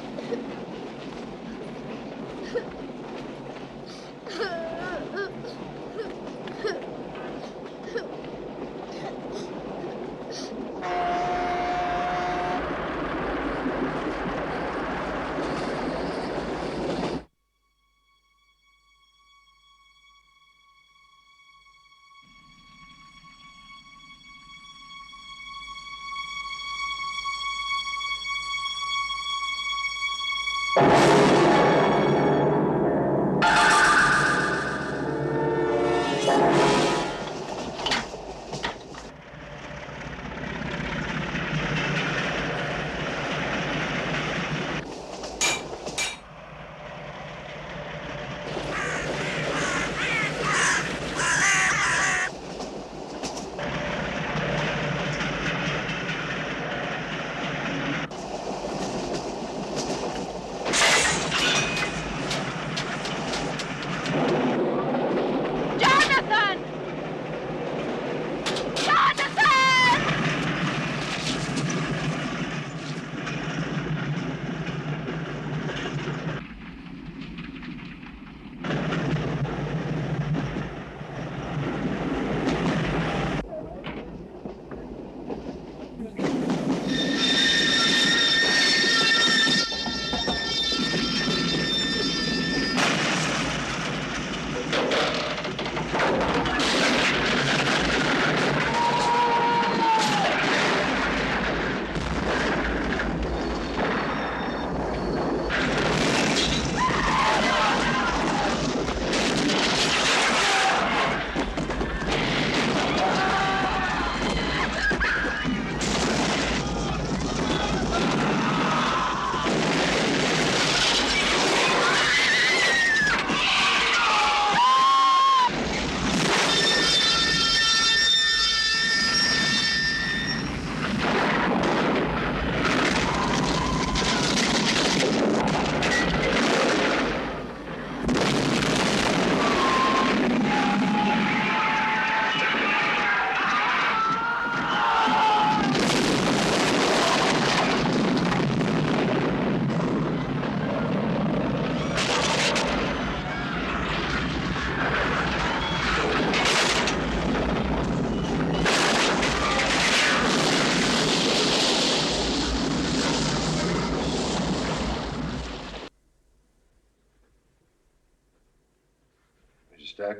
Stack?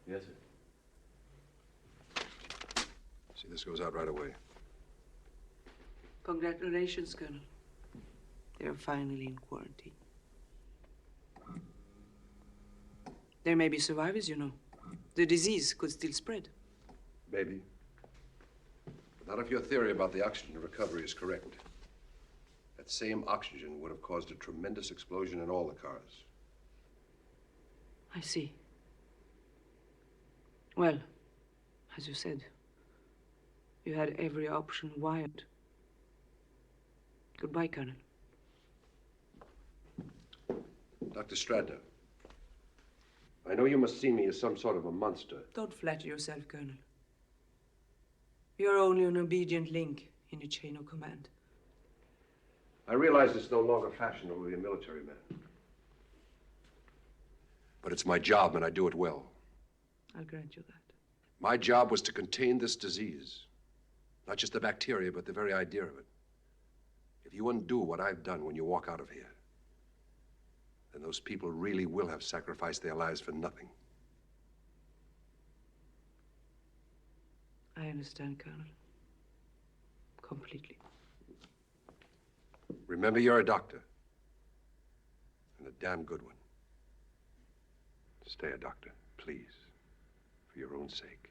Yes, sir. See, this goes out right away. Congratulations, Colonel. They're finally in quarantine. There may be survivors, you know. The disease could still spread. Maybe. But not if your theory about the oxygen recovery is correct. That same oxygen would have caused a tremendous explosion in all the cars. I see. Well, as you said, you had every option wired. Goodbye, Colonel. Dr. Stradner, I know you must see me as some sort of a monster. Don't flatter yourself, Colonel. You're only an obedient link in the chain of command. I realize it's no longer fashionable to be a military man. But it's my job, and I do it well. I'll grant you that. My job was to contain this disease. Not just the bacteria, but the very idea of it. If you undo what I've done when you walk out of here, then those people really will have sacrificed their lives for nothing. I understand, Colonel. Completely. Remember, you're a doctor. And a damn good one. Stay a doctor, please. For your own sake.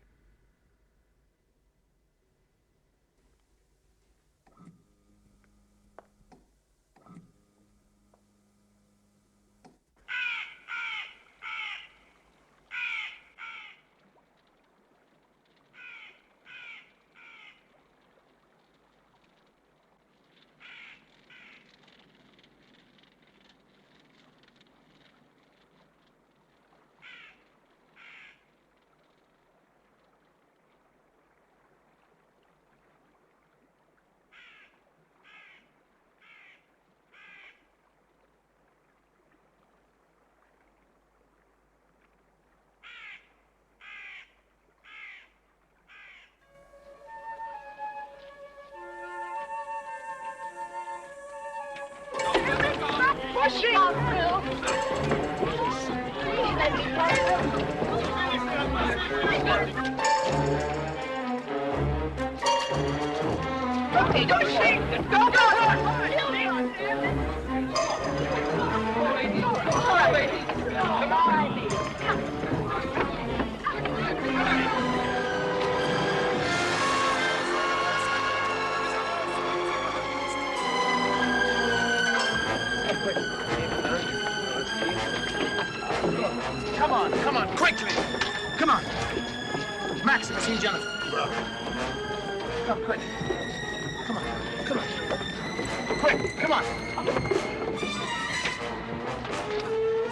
Pushing! Please let me okay, don't shake! Don't Come on! Come on, quickly! Come on! Max, I've seen Jennifer. Come, quick. Come on, come on. Quick, come on!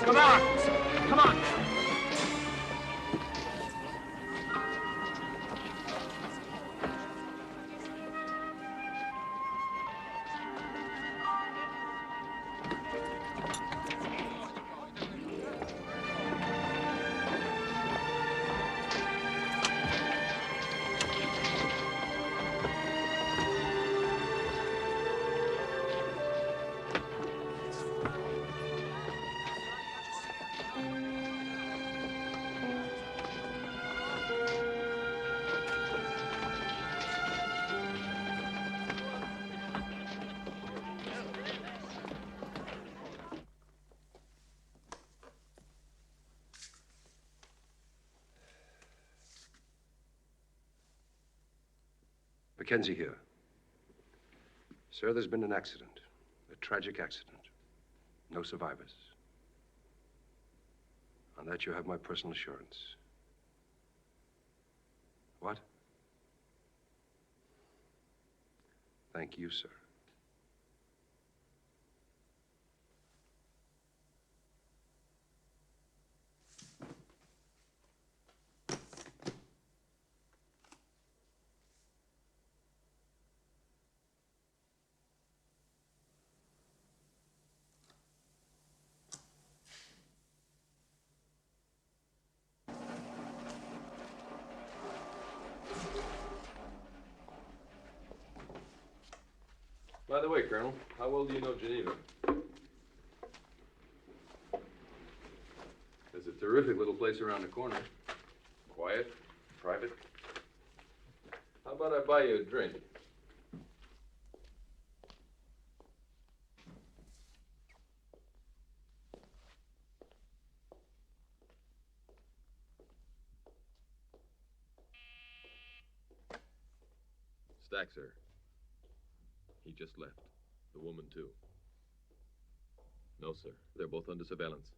Come on! Come on! Mackenzie here. Sir, there's been an accident. A tragic accident. No survivors. On that, you have my personal assurance. What? Thank you, sir. By the way, Colonel, how well do you know Geneva? The It's a terrific little place around the corner. Quiet, private. How about I buy you a drink? Stack, sir. He just left. The woman, too. No, sir. They're both under surveillance.